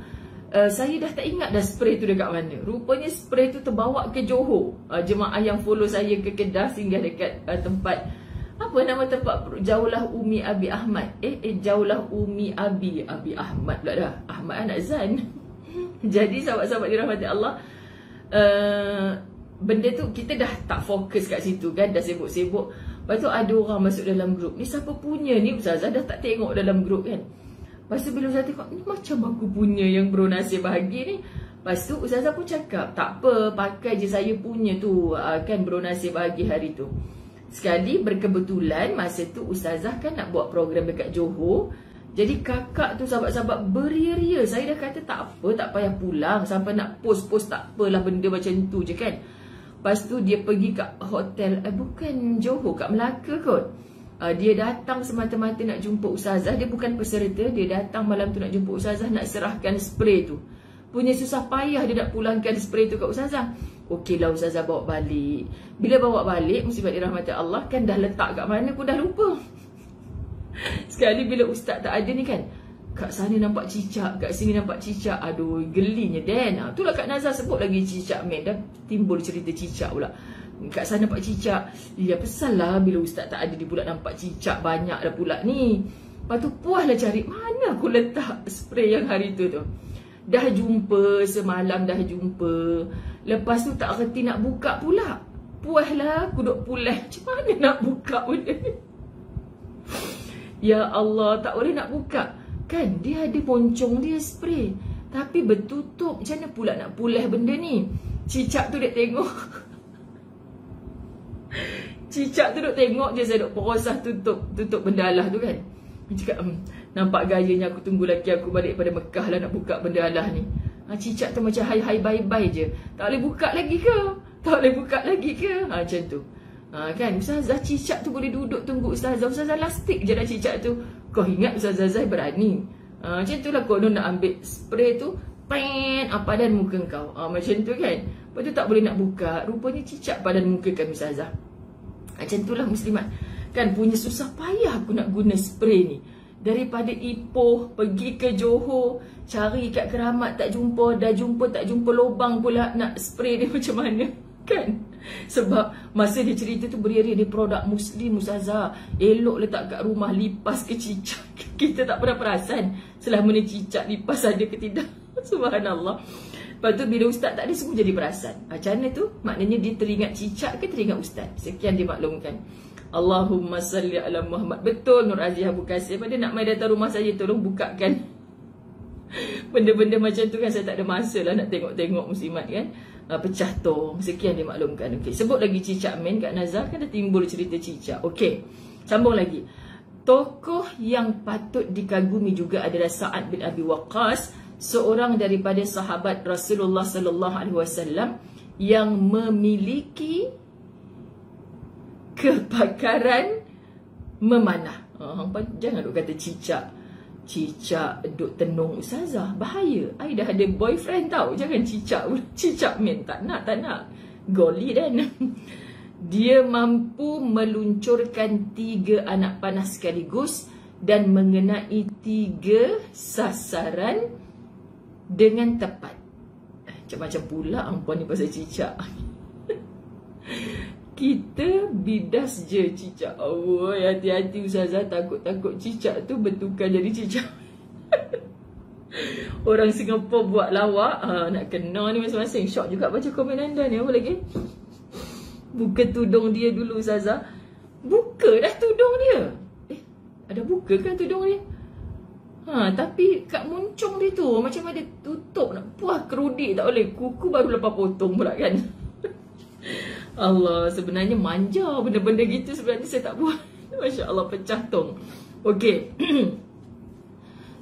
Saya dah tak ingat dah spray tu dekat mana. Rupanya spray tu terbawa ke Johor. Jemaah yang follow saya ke Kedah singgah dekat tempat, apa nama tempat, Jauhlah Umi Abi Ahmad. Jauhlah Umi Abi Ahmad pula dah. Ahmad anak Zan. Jadi sahabat-sahabat dirahmati Allah, benda tu kita dah tak fokus kat situ kan, dah sibuk-sibuk. Lepas tu ada orang masuk dalam grup. Ni siapa punya ni? Ustazah dah tak tengok dalam grup kan. Lepas tu bila Ustazah tengok, ni macam aku punya yang Bro Nasir bahagi ni. Lepas tu Ustazah pun cakap, tak apa, pakai je saya punya tu, kan Bro Nasir bahagi hari tu. Sekali berkebetulan masa tu Ustazah kan nak buat program dekat Johor. Jadi kakak tu sahabat-sahabat beria-ria. Saya dah kata tak apa, tak payah pulang. Sampai nak post-post tak apalah, benda macam tu je kan. Lepas tu dia pergi kat hotel, bukan Johor, kat Melaka kot. Dia datang semata-mata nak jumpa Ustazah. Dia bukan peserta, dia datang malam tu nak jumpa Ustazah, nak serahkan spray tu. Punya susah payah dia nak pulangkan spray tu kat Ustazah. Okeylah Ustazah bawa balik. Bila bawa balik, musibah dirahmati Allah, kan dah letak kat mana pun dah lupa. Sekali bila Ustaz tak ada ni kan, kat sana nampak cicak, kat sini nampak cicak. Aduh, gelinya Dan. Itulah Kak Nazar sebut lagi cicak main. Dah timbul cerita cicak pula. Kat sana nampak cicak. Ya pesal lah bila Ustaz tak ada, dia pula nampak cicak banyak dah pula ni. Lepas tu puas lah cari mana aku letak spray yang hari tu tu. Dah jumpa semalam, dah jumpa. Lepas tu tak reti nak buka pula. Puas lah aku duk pulas. Macam mana nak buka benda ni? Ya Allah, tak boleh nak buka. Kan dia ada poncong dia spray, tapi bertutup. Macam mana pula nak pulas benda ni? Cicak tu duk tengok. Cicak tu duk tengok je saya duk perosah tutup bendalah tu kan. Dia cakap, nampak gayanya aku tunggu laki aku balik pada Mekah lah nak buka bendalah ni. Cicak tu macam hai bye-bye je. Tak boleh buka lagi ke? Tak boleh buka lagi ke? Macam tu. Kan Ustazah cicak tu boleh duduk tunggu Ustazah. Ustazah lastik je dah cicak tu. Kau ingat Ustazah Zai berani? Macam tu lah kau nak ambil spray tu, pen padan muka kau. Macam tu kan. Lepas tu tak boleh nak buka, rupanya cicak padan muka kan Ustazah. Macam tu lah muslimat. Kan punya susah payah aku nak guna spray ni. Daripada Ipoh pergi ke Johor, cari kat Keramat tak jumpa, dah jumpa tak jumpa lubang pula nak spray dia macam mana. Kan? Sebab masa dia cerita tu beria-ria dia produk Muslim Ustazah. Elok letak kat rumah, lipas ke cicak. Kita tak pernah perasan selama ni cicak lipas ada ke tidak. Subhanallah. Lepas tu bila ustaz tak ada, semua jadi perasan. Macam mana tu? Maknanya dia teringat cicak ke teringat ustaz? Sekian dimaklumkan. Allahumma salli ala Muhammad. Betul Nur Aziah Bukasir. Pada nak mai datang rumah saya, tolong bukakan benda-benda macam tu kan. Saya tak ada masa lah nak tengok-tengok muslimat kan. Pecah tong. Sekian dimaklumkan. Okey, sebut lagi cicak men kat Nazar kan dah timbul cerita cicak. Okey, sambung lagi. Tokoh yang patut dikagumi juga adalah Sa'ad bin Abi Waqqas, seorang daripada sahabat Rasulullah sallallahu alaihi wasallam yang memiliki kepakaran memanah. Jangan duk kata cicak. Cicak duk tenung Ustazah, bahaya. I dah ada boyfriend tau. Jangan cicak men. Tak nak. Goli dan dia mampu meluncurkan 3 anak panah sekaligus dan mengenai 3 sasaran dengan tepat. Macam-macam pula puan ni pasal cicak. Kita bidas je cicak. Hati-hati Ustazah, takut-takut cicak tu bertukar jadi cicak. Orang Singapura buat lawak, nak kena ni masing-masing. Syok juga baca komen anda ni. Apa lagi? Buka tudung dia dulu Ustazah. Buka dah tudung dia. Ada buka kan tudung dia? Tapi kat muncung dia tu macam ada tutup, nak puas kerudi tak boleh. Kuku baru lepas potong pula kan. Allah, sebenarnya manja benda-benda gitu sebenarnya saya tak buat. Masya Allah, pecah tong. Okey.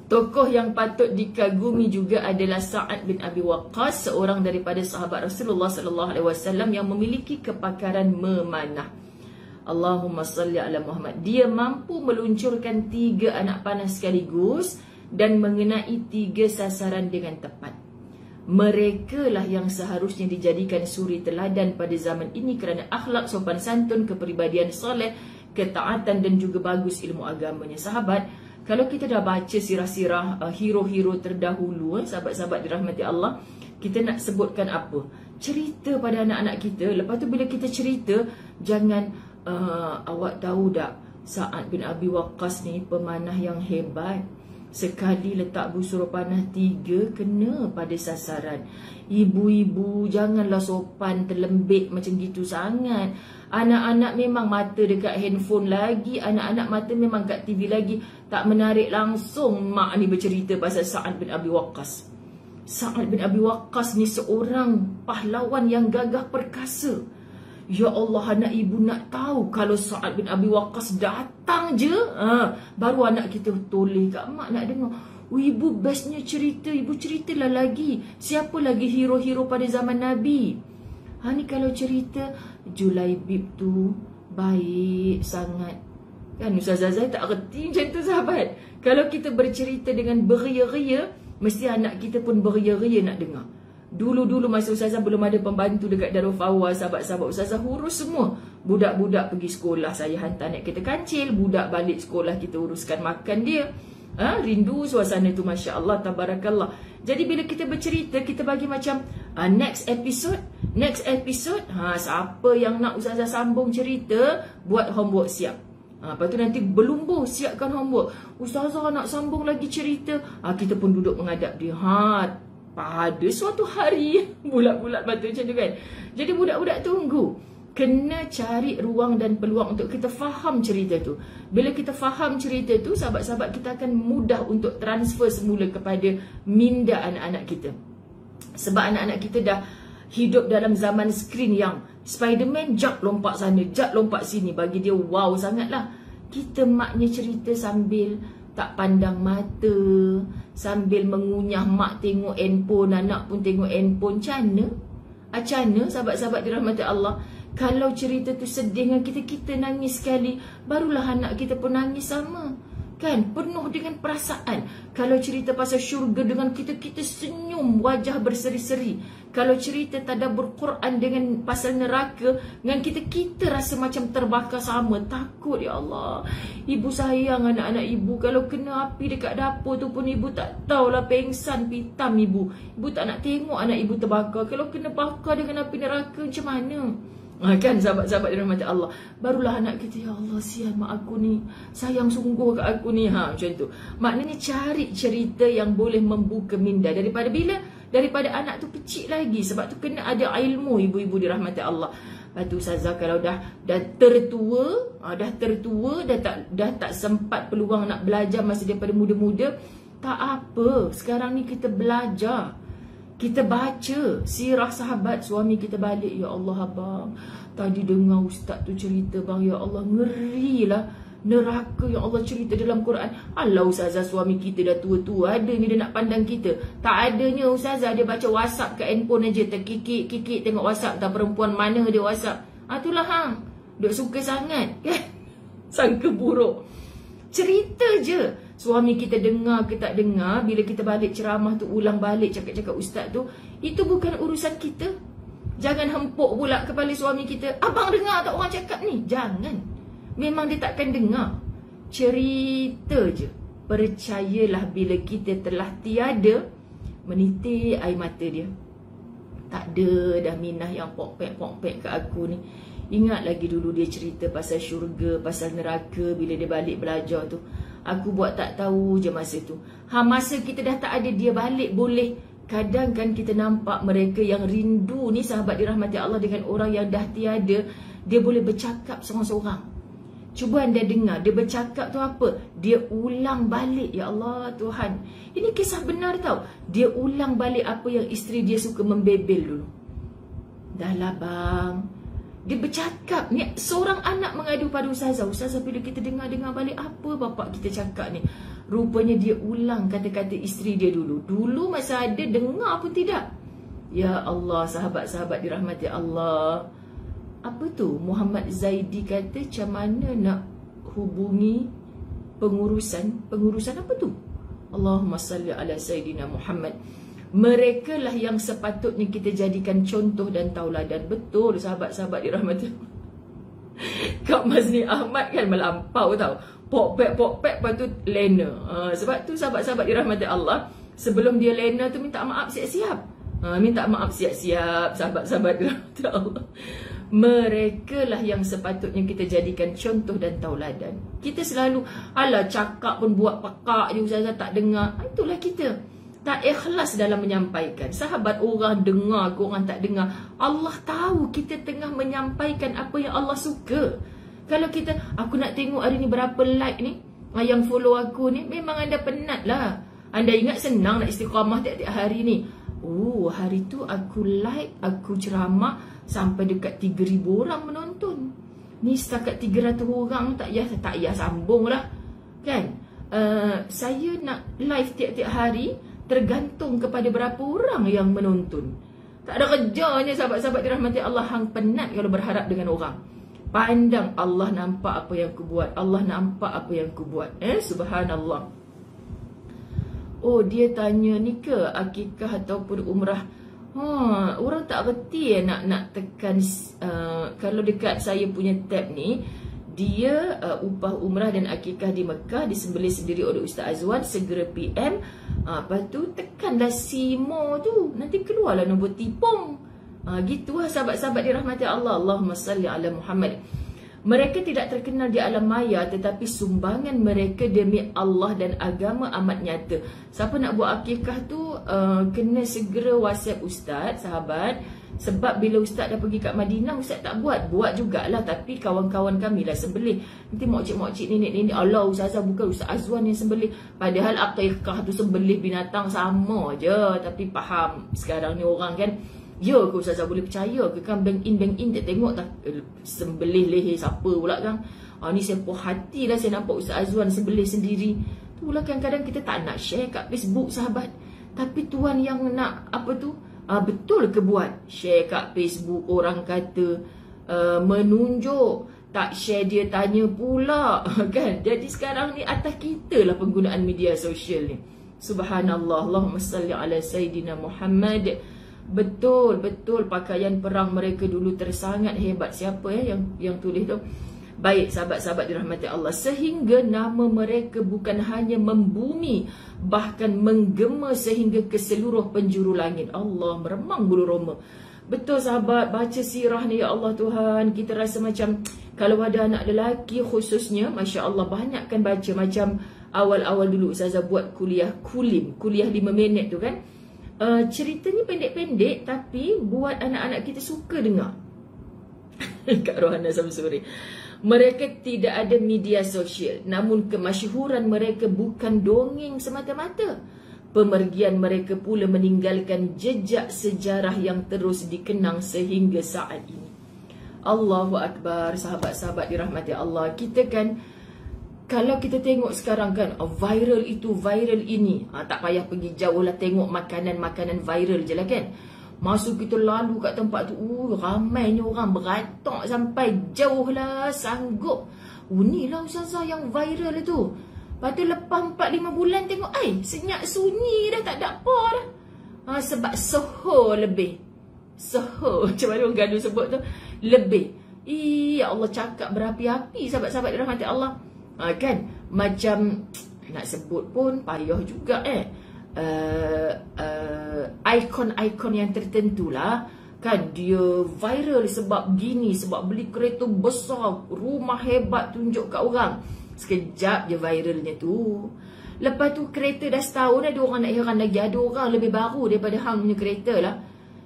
Tokoh yang patut dikagumi juga adalah Sa'ad bin Abi Waqqas, seorang daripada sahabat Rasulullah sallallahu alaihi wasallam yang memiliki kepakaran memanah. Allahumma salli ala Muhammad. Dia mampu meluncurkan 3 anak panah sekaligus dan mengenai 3 sasaran dengan tepat. Mereka lah yang seharusnya dijadikan suri teladan pada zaman ini kerana akhlak, sopan santun, kepribadian soleh, ketaatan dan juga bagus ilmu agamanya. Sahabat, kalau kita dah baca sirah-sirah hero-hero terdahulu, sahabat-sahabat dirahmati Allah, kita nak sebutkan apa? Cerita pada anak-anak kita. Lepas tu bila kita cerita, jangan awak tahu tak, Sa'ad bin Abi Waqqas ni pemanah yang hebat. Sekali letak busur panah 3 kena pada sasaran. Ibu-ibu janganlah sopan terlembik macam gitu sangat. Anak-anak memang mata dekat handphone lagi, anak-anak mata memang kat TV lagi. Tak menarik langsung mak ni bercerita pasal Sa'ad bin Abi Waqqas. Sa'ad bin Abi Waqqas ni seorang pahlawan yang gagah perkasa. Ya Allah, anak ibu nak tahu kalau Sa'ad bin Abi Waqqas datang je, baru anak kita toleh kat mak nak dengar. Ibu bestnya cerita, ibu ceritalah lagi. Siapa lagi hero-hero pada zaman Nabi? Ni kalau cerita Julaibib tu baik sangat. Kan Ustazah Zai tak erti macam tu sahabat. Kalau kita bercerita dengan beria-ria, mesti anak kita pun beria-ria nak dengar. Dulu-dulu masa Ustazah belum ada pembantu dekat Darul Fawaz, sahabat-sahabat Ustazah urus semua. Budak-budak pergi sekolah, saya hantar naik kereta kancil. Budak balik sekolah, kita uruskan makan dia. Rindu suasana tu, Masya Allah, Tabarakallah. Jadi bila kita bercerita, kita bagi macam next episode. Siapa yang nak Ustazah sambung cerita, buat homework siap. Lepas tu nanti berlumba, siapkan homework. Ustazah nak sambung lagi cerita. Kita pun duduk menghadap dia. Pada suatu hari, bulat-bulat mata macam tu kan. Jadi budak-budak tunggu. Kena cari ruang dan peluang untuk kita faham cerita tu. Bila kita faham cerita tu, sahabat-sahabat kita akan mudah untuk transfer semula kepada minda anak-anak kita. Sebab anak-anak kita dah hidup dalam zaman skrin yang Spiderman jap lompat sana, jap lompat sini. Bagi dia wow sangatlah. Kita maknya cerita sambil tak pandang mata, sambil mengunyah, mak tengok handphone, anak pun tengok handphone. Macam mana sahabat-sahabat dirahmati Allah? Kalau cerita tu sedih dengan kita, kita nangis sekali, barulah anak kita pun nangis sama. Kan, penuh dengan perasaan. Kalau cerita pasal syurga dengan kita, kita senyum, wajah berseri-seri. Kalau cerita tadabbur Quran dengan pasal neraka dengan kita, kita rasa macam terbakar sama. Takut, ya Allah. Ibu sayang anak-anak ibu. Kalau kena api dekat dapur tu pun ibu tak tahulah, pengsan pitam ibu. Ibu tak nak tengok anak ibu terbakar. Kalau kena bakar dengan api neraka, macam mana? Kan sahabat-sahabat dirahmati Allah, barulah anak kita, ya Allah, sian mak aku ni, sayang sungguh kat aku ni. Macam tu. Maknanya cari cerita yang boleh membuka minda. Daripada bila? Daripada anak tu kecil lagi. Sebab tu kena ada ilmu, ibu-ibu dirahmati Allah. Lepas tu Ustazah kalau dah tertua, dah tak sempat peluang nak belajar masa daripada muda-muda, tak apa. Sekarang ni kita belajar. Kita baca sirah sahabat suami kita balik. Ya Allah abang, tadi dengar ustaz tu cerita bang, ya Allah ngerilah neraka yang Allah cerita dalam Quran. Alah Ustazah, suami kita dah tua-tua, ada ni dia nak pandang kita? Tak adanya Ustazah, dia baca WhatsApp kat handphone aja, terkikik-kikik tengok WhatsApp, tak perempuan mana dia WhatsApp. Itulah hang, duk suka sangat kan. Sangka buruk. Cerita je. Suami kita dengar ke tak dengar, bila kita balik ceramah tu, ulang balik cakap-cakap ustaz tu, itu bukan urusan kita. Jangan hempuk pula kepala suami kita, abang dengar tak orang cakap ni? Jangan. Memang dia takkan dengar. Cerita je. Percayalah, bila kita telah tiada, menitik air mata dia. Tak ada dah minah yang pokpek-pokpek ke aku ni. Ingat lagi dulu dia cerita pasal syurga, pasal neraka bila dia balik belajar tu. Aku buat tak tahu je masa tu. Masa kita dah tak ada, dia balik boleh. Kadang kan kita nampak mereka yang rindu ni, sahabat dirahmati Allah, dengan orang yang dah tiada, dia boleh bercakap seorang-seorang. Cuba anda dengar, dia bercakap tu apa? Dia ulang balik, ya Allah Tuhan. Ini kisah benar tau. Dia ulang balik apa yang isteri dia suka membebel dulu. Dah lah bang, dia bercakap ni, seorang anak mengadu pada Ustazah. Ustazah, bila kita dengar-dengar balik apa bapak kita cakap ni, rupanya dia ulang kata-kata isteri dia dulu. Dulu masa ada, dengar pun tidak. Ya Allah, sahabat-sahabat dirahmati Allah. Apa tu? Muhammad Zaidi kata, macam mana nak hubungi pengurusan apa tu? Allahumma salli ala Sayyidina Muhammad. Mereka lah yang sepatutnya kita jadikan contoh dan tauladan. Betul sahabat-sahabat dirahmati. Kak Mazni Ahmad kan melampau tau. Pokpek-pokpek, lepas tu lena. Sebab tu sahabat-sahabat dirahmati Allah, sebelum dia lena tu minta maaf siap-siap. Minta maaf siap-siap, sahabat-sahabat dirahmati Allah. Mereka lah yang sepatutnya kita jadikan contoh dan tauladan. Kita selalu, alah cakap pun buat pakak je, Ustazah tak dengar. Itulah kita. Tak ikhlas dalam menyampaikan. Sahabat, orang dengar ke orang tak dengar, Allah tahu kita tengah menyampaikan apa yang Allah suka. Kalau kita, aku nak tengok hari ni berapa like ni, yang follow aku ni, memang anda penat lah. Anda ingat senang nak istiqamah tiap-tiap hari ni. Oh, hari tu aku like, aku ceramah sampai dekat 3,000 orang menonton. Ni setakat 300 orang, tak payah sambung lah. Kan? Saya nak live tiap-tiap hari, tergantung kepada berapa orang yang menonton. Tak ada kerjanya sahabat-sahabat dirahmati Allah. Hang penat kalau berharap dengan orang. Pandang, Allah nampak apa yang ku buat. Allah nampak apa yang ku buat. Subhanallah. Oh, dia tanya ni ke akikah ataupun umrah. Orang tak reti nak tekan. Kalau dekat saya punya tab ni, dia upah umrah dan akikah di Mekah disembelih sendiri oleh Ustaz Azwan. Segera PM. Lepas tu tekanlah Simo tu, nanti keluarlah nombor tipong. Gitulah sahabat-sahabat dirahmati Allah. Allahumma salli ala Muhammad. Mereka tidak terkenal di alam maya, tetapi sumbangan mereka demi Allah dan agama amat nyata. Siapa nak buat akikah tu, kena segera WhatsApp Ustaz, sahabat. Sebab bila Ustaz dah pergi kat Madinah, Ustaz tak buat. Buat jugalah, tapi kawan-kawan kami lah sembelih. Nanti mokcik-mokcik, nenek-nenek, Allah Ustazah, bukan Ustaz Azwan yang sembelih. Padahal akikah tu sembelih binatang sama je. Tapi faham sekarang ni orang kan, ya ke Ustazah boleh percaya ke kan, bank in tak tengok tak sembelih leher siapa pula kan. Ni saya puas hati lah saya nampak Ustaz Azwan sembelih sendiri. Itulah kadang-kadang kita tak nak share kat Facebook sahabat, tapi tuan yang nak apa tu, betul ke buat share kat Facebook. Orang kata menunjuk, tak share dia tanya pula kan. Jadi sekarang ni atas kita lah penggunaan media sosial ni. Subhanallah, Allahumma salli ala Sayyidina Muhammad. Betul pakaian perang mereka dulu tersangat hebat. Siapa yang tulis tu? Baik, sahabat-sahabat dirahmati Allah, sehingga nama mereka bukan hanya membumi, bahkan menggema sehingga ke seluruh penjuru langit. Allah, meremang bulu roma. Betul sahabat, baca sirah ni ya Allah Tuhan, kita rasa macam kalau ada anak lelaki khususnya, Masya Allah, banyakkan baca. Macam awal-awal dulu Ustazah buat kuliah kuliah 5 minit tu kan, ceritanya pendek-pendek tapi buat anak-anak kita suka dengar. Kak Rohana Samsuri, mereka tidak ada media sosial, namun kemasyhuran mereka bukan dongeng semata-mata. Pemergian mereka pula meninggalkan jejak sejarah yang terus dikenang sehingga saat ini. Allahu Akbar, sahabat-sahabat dirahmati Allah. Kita kan, kalau kita tengok sekarang kan, viral itu, viral ini, tak payah pergi jauh lah, tengok makanan-makanan viral je lah kan. Masa kita lalu kat tempat tu, ramainya orang beratok sampai jauh lah, sanggup. Inilah Ustazah yang viral tu. Lepas tu lepas 4-5 bulan tengok, senyap sunyi dah, tak ada apa dah. Sebab soho lebih. Soho, macam mana orang gaduh sebut tu, lebih. Ya Allah, cakap berapi-api sahabat-sahabat dirahmati Allah. Kan, macam nak sebut pun payah juga ikon-ikon yang tertentu lah kan, dia viral sebab gini, sebab beli kereta besar, rumah hebat, tunjuk kat orang. Sekejap je viralnya tu. Lepas tu kereta dah setahun, ada orang nak heran lagi, ada orang lebih baru daripada hang punya kereta lah.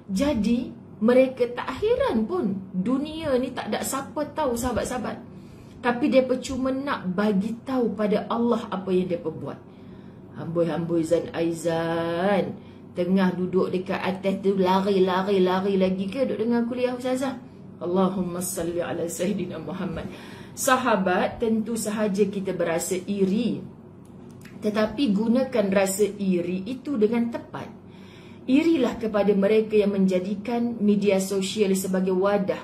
Jadi mereka tak heran pun, dunia ni tak ada siapa tahu sahabat-sahabat. Tapi mereka cuma nak bagi tahu pada Allah apa yang mereka buat. Hamboi-hamboi Zan Aizan tengah duduk dekat atas tu, lari lagi ke duduk dengar kuliah Ustazah. Allahumma salli ala Sayyidina Muhammad. Sahabat, tentu sahaja kita berasa iri, tetapi gunakan rasa iri itu dengan tepat. Irilah kepada mereka yang menjadikan media sosial sebagai wadah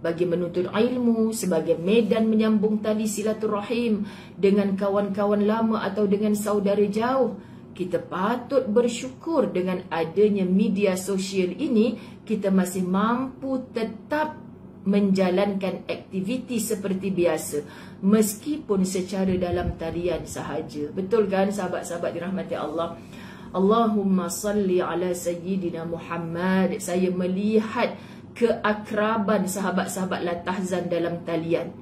bagi menuntut ilmu, sebagai medan menyambung tali silaturahim dengan kawan-kawan lama atau dengan saudara jauh. Kita patut bersyukur dengan adanya media sosial ini, kita masih mampu tetap menjalankan aktiviti seperti biasa, meskipun secara dalam talian sahaja. Betul kan sahabat-sahabat dirahmati Allah? Allahumma salli ala Sayyidina Muhammad. Saya melihat keakraban sahabat-sahabat Latahzan dalam talian.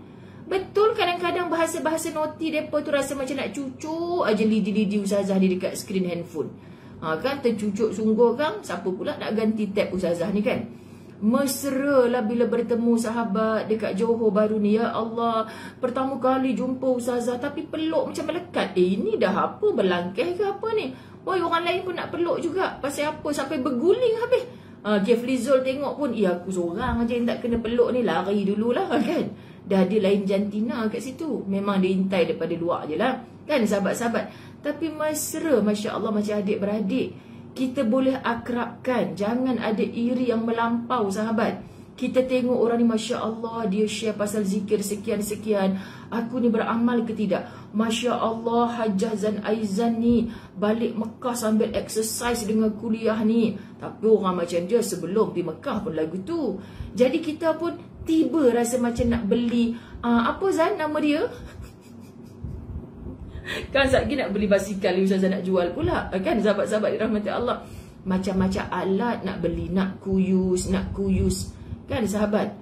Betul, kadang-kadang bahasa-bahasa noti mereka tu rasa macam nak cucuk aja lidi-lidi Ustazah ni dekat skrin handphone. Kan tercucuk sungguh kan. Siapa pula nak ganti tab Ustazah ni kan? Mesra lah bila bertemu sahabat dekat Johor baru ni. Ya Allah, pertama kali jumpa Ustazah tapi peluk macam melekat. Ini dah apa, berlangkah ke apa ni? Woi, orang lain pun nak peluk juga. Pasal apa? Sampai berguling habis. Keflizol tengok pun, aku seorang aja yang tak kena peluk ni, lari dululah kan. Dah ada lain jantina kat situ. Memang dia intai daripada luar je lah kan sahabat-sahabat. Tapi mesra, Masya Allah, macam adik-beradik. Kita boleh akrabkan. Jangan ada iri yang melampau sahabat. Kita tengok orang ni, Masya Allah, dia share pasal zikir sekian-sekian. Aku ni beramal ke tidak? Masya Allah, Hajjah Zan Aizan ni balik Mekah sambil exercise dengan kuliah ni. Tapi orang macam dia sebelum pergi Mekah pun lagu tu. Jadi kita pun tiba rasa macam nak beli, apa Zan nama dia? Kan lagi nak beli basikal, Ustazah nak jual pula. Kan sahabat-sahabat dirahmati Allah. Macam-macam alat nak beli, nak kuyus. Kan sahabat.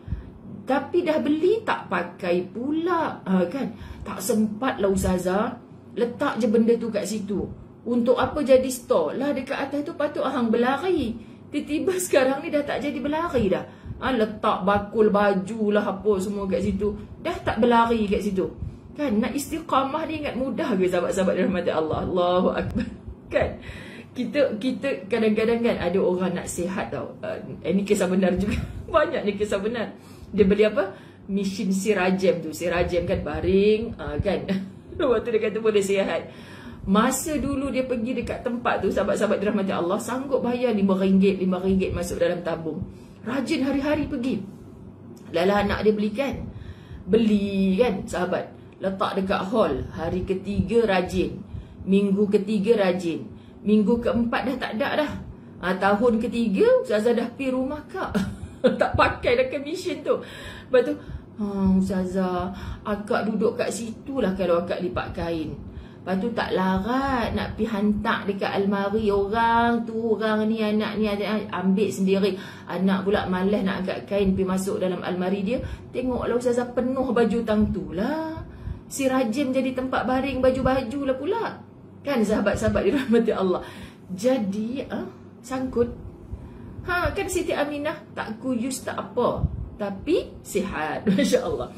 Tapi dah beli tak pakai pula. Kan. Tak sempat lah Ustazah. Letak je benda tu kat situ. Untuk apa jadi store lah dekat atas tu, patut hang berlari. Tiba-tiba sekarang ni dah tak jadi berlari dah. Letak bakul baju lah apa semua kat situ. Dah tak berlari kat situ. Kan, nak istiqamah ni ingat mudah ke sahabat-sahabat dirahmati Allah? Allahu Akbar. Kan, kita kadang-kadang kan ada orang nak sihat tau. Ini kisah benar juga. Banyak ni kisah benar. Dia beli apa? Mesin Sirajem tu. Sirajem kan baring, kan. Waktu dia kata boleh sihat. Masa dulu dia pergi dekat tempat tu, sahabat-sahabat dirahmati Allah, sanggup bayar RM5 masuk dalam tabung. Rajin hari-hari pergi. Lala anak dia beli kan sahabat, letak dekat hall. Hari ketiga rajin, minggu ketiga rajin, minggu keempat dah tak ada dah. Tahun ketiga Ustazah dah pergi rumah kak tak pakai dah commission tu. Lepas tu Ustazah, akak duduk kat situ lah kalau akak lipat kain. Lepas tu tak larat nak pergi hantar dekat almari orang tu, orang ni, anak ni, ambil sendiri. Anak pula malas nak angkat kain pergi masuk dalam almari dia. Tengoklah Ustazah penuh baju tang tu lah. Si rajin jadi tempat baring baju-baju lah pula. Kan sahabat-sahabat dirahmati Allah. Jadi sangkut. Kan Siti Aminah tak kuyus tak apa, tapi sihat. Masya Allah.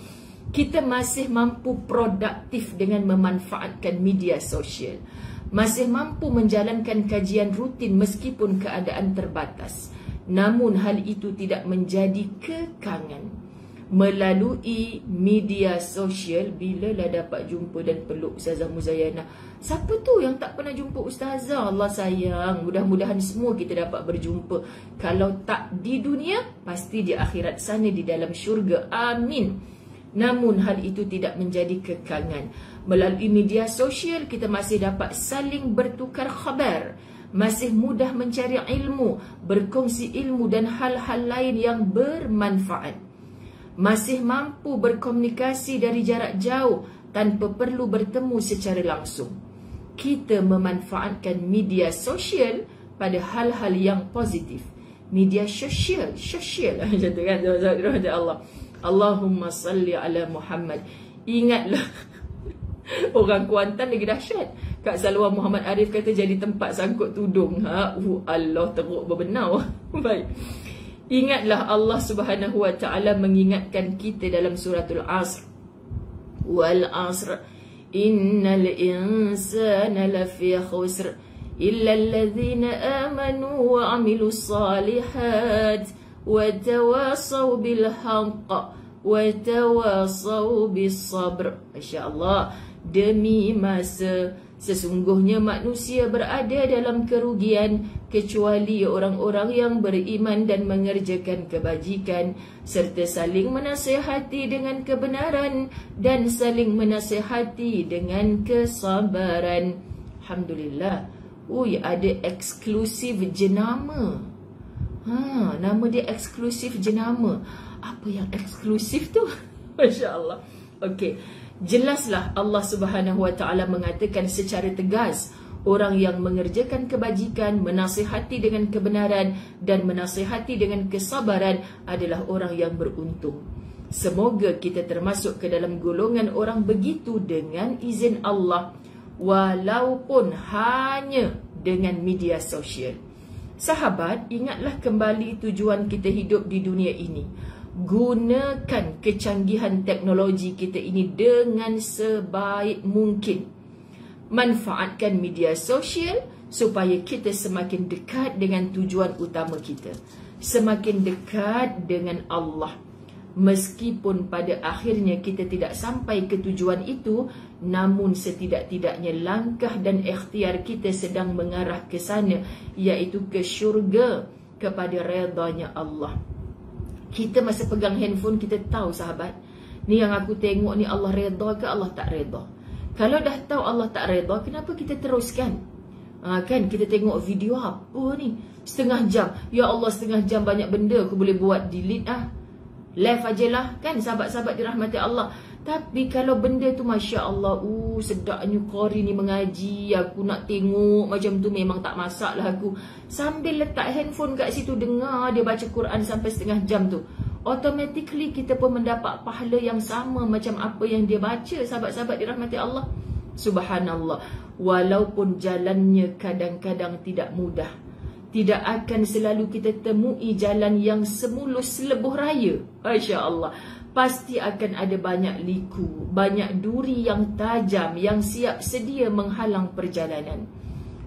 Kita masih mampu produktif dengan memanfaatkan media sosial. Masih mampu menjalankan kajian rutin meskipun keadaan terbatas. Namun hal itu tidak menjadi kekangan. Melalui media sosial, bilalah dapat jumpa dan peluk Ustazah Muzayana. Siapa tu yang tak pernah jumpa Ustazah? Allah sayang, mudah-mudahan semua kita dapat berjumpa. Kalau tak di dunia, pasti di akhirat sana di dalam syurga. Amin. Namun hal itu tidak menjadi kekangan. Melalui media sosial kita masih dapat saling bertukar khabar, masih mudah mencari ilmu, berkongsi ilmu dan hal-hal lain yang bermanfaat. Masih mampu berkomunikasi dari jarak jauh tanpa perlu bertemu secara langsung. Kita memanfaatkan media sosial pada hal-hal yang positif. Media sosial macam tu kan, Allah. Allahumma salli ala Muhammad. Ingatlah orang Kuantan lagi dahsyat. Kak Salwa Muhammad Arif kata jadi tempat sangkut tudung. Allah teruk berbenau. Baik. Ingatlah Allah Subhanahu wa taala mengingatkan kita dalam suratul Asr. Wal asr innal insana lafi khusr illa alladhina amanu wa amilus salihat wa tawasaw bil haqq wa tawasaw bis sabr. Masya-Allah, demi masa sesungguhnya manusia berada dalam kerugian kecuali orang-orang yang beriman dan mengerjakan kebajikan serta saling menasihati dengan kebenaran dan saling menasihati dengan kesabaran. Alhamdulillah. Ada eksklusif jenama. Nama dia eksklusif jenama. Apa yang eksklusif tu? Masya Allah. Okey, jelaslah Allah Subhanahu wa taala mengatakan secara tegas, orang yang mengerjakan kebajikan, menasihati dengan kebenaran dan menasihati dengan kesabaran adalah orang yang beruntung. Semoga kita termasuk ke dalam golongan orang begitu dengan izin Allah, walaupun hanya dengan media sosial. Sahabat, ingatlah kembali tujuan kita hidup di dunia ini. Gunakan kecanggihan teknologi kita ini dengan sebaik mungkin. Manfaatkan media sosial supaya kita semakin dekat dengan tujuan utama kita, semakin dekat dengan Allah. Meskipun pada akhirnya kita tidak sampai ke tujuan itu, namun setidak-tidaknya langkah dan ikhtiar kita sedang mengarah ke sana, iaitu ke syurga, kepada redanya Allah. Kita masa pegang handphone, kita tahu sahabat, ni yang aku tengok ni Allah reda ke Allah tak reda? Kalau dah tahu Allah tak reda, kenapa kita teruskan? Kan kita tengok video apa ni, setengah jam. Ya Allah, setengah jam banyak benda aku boleh buat, delete Live ajalah kan sahabat-sahabat dirahmati Allah. Tapi kalau benda tu Masya Allah, sedapnya Qori ni mengaji, aku nak tengok macam tu, memang tak masak lah aku. Sambil letak handphone kat situ, dengar dia baca Quran sampai setengah jam tu, automatically kita pun mendapat pahala yang sama macam apa yang dia baca. Sahabat-sahabat dirahmati Allah, subhanallah. Walaupun jalannya kadang-kadang tidak mudah, tidak akan selalu kita temui jalan yang semulus lebuh raya. Masya Allah. Pasti akan ada banyak liku, banyak duri yang tajam yang siap sedia menghalang perjalanan.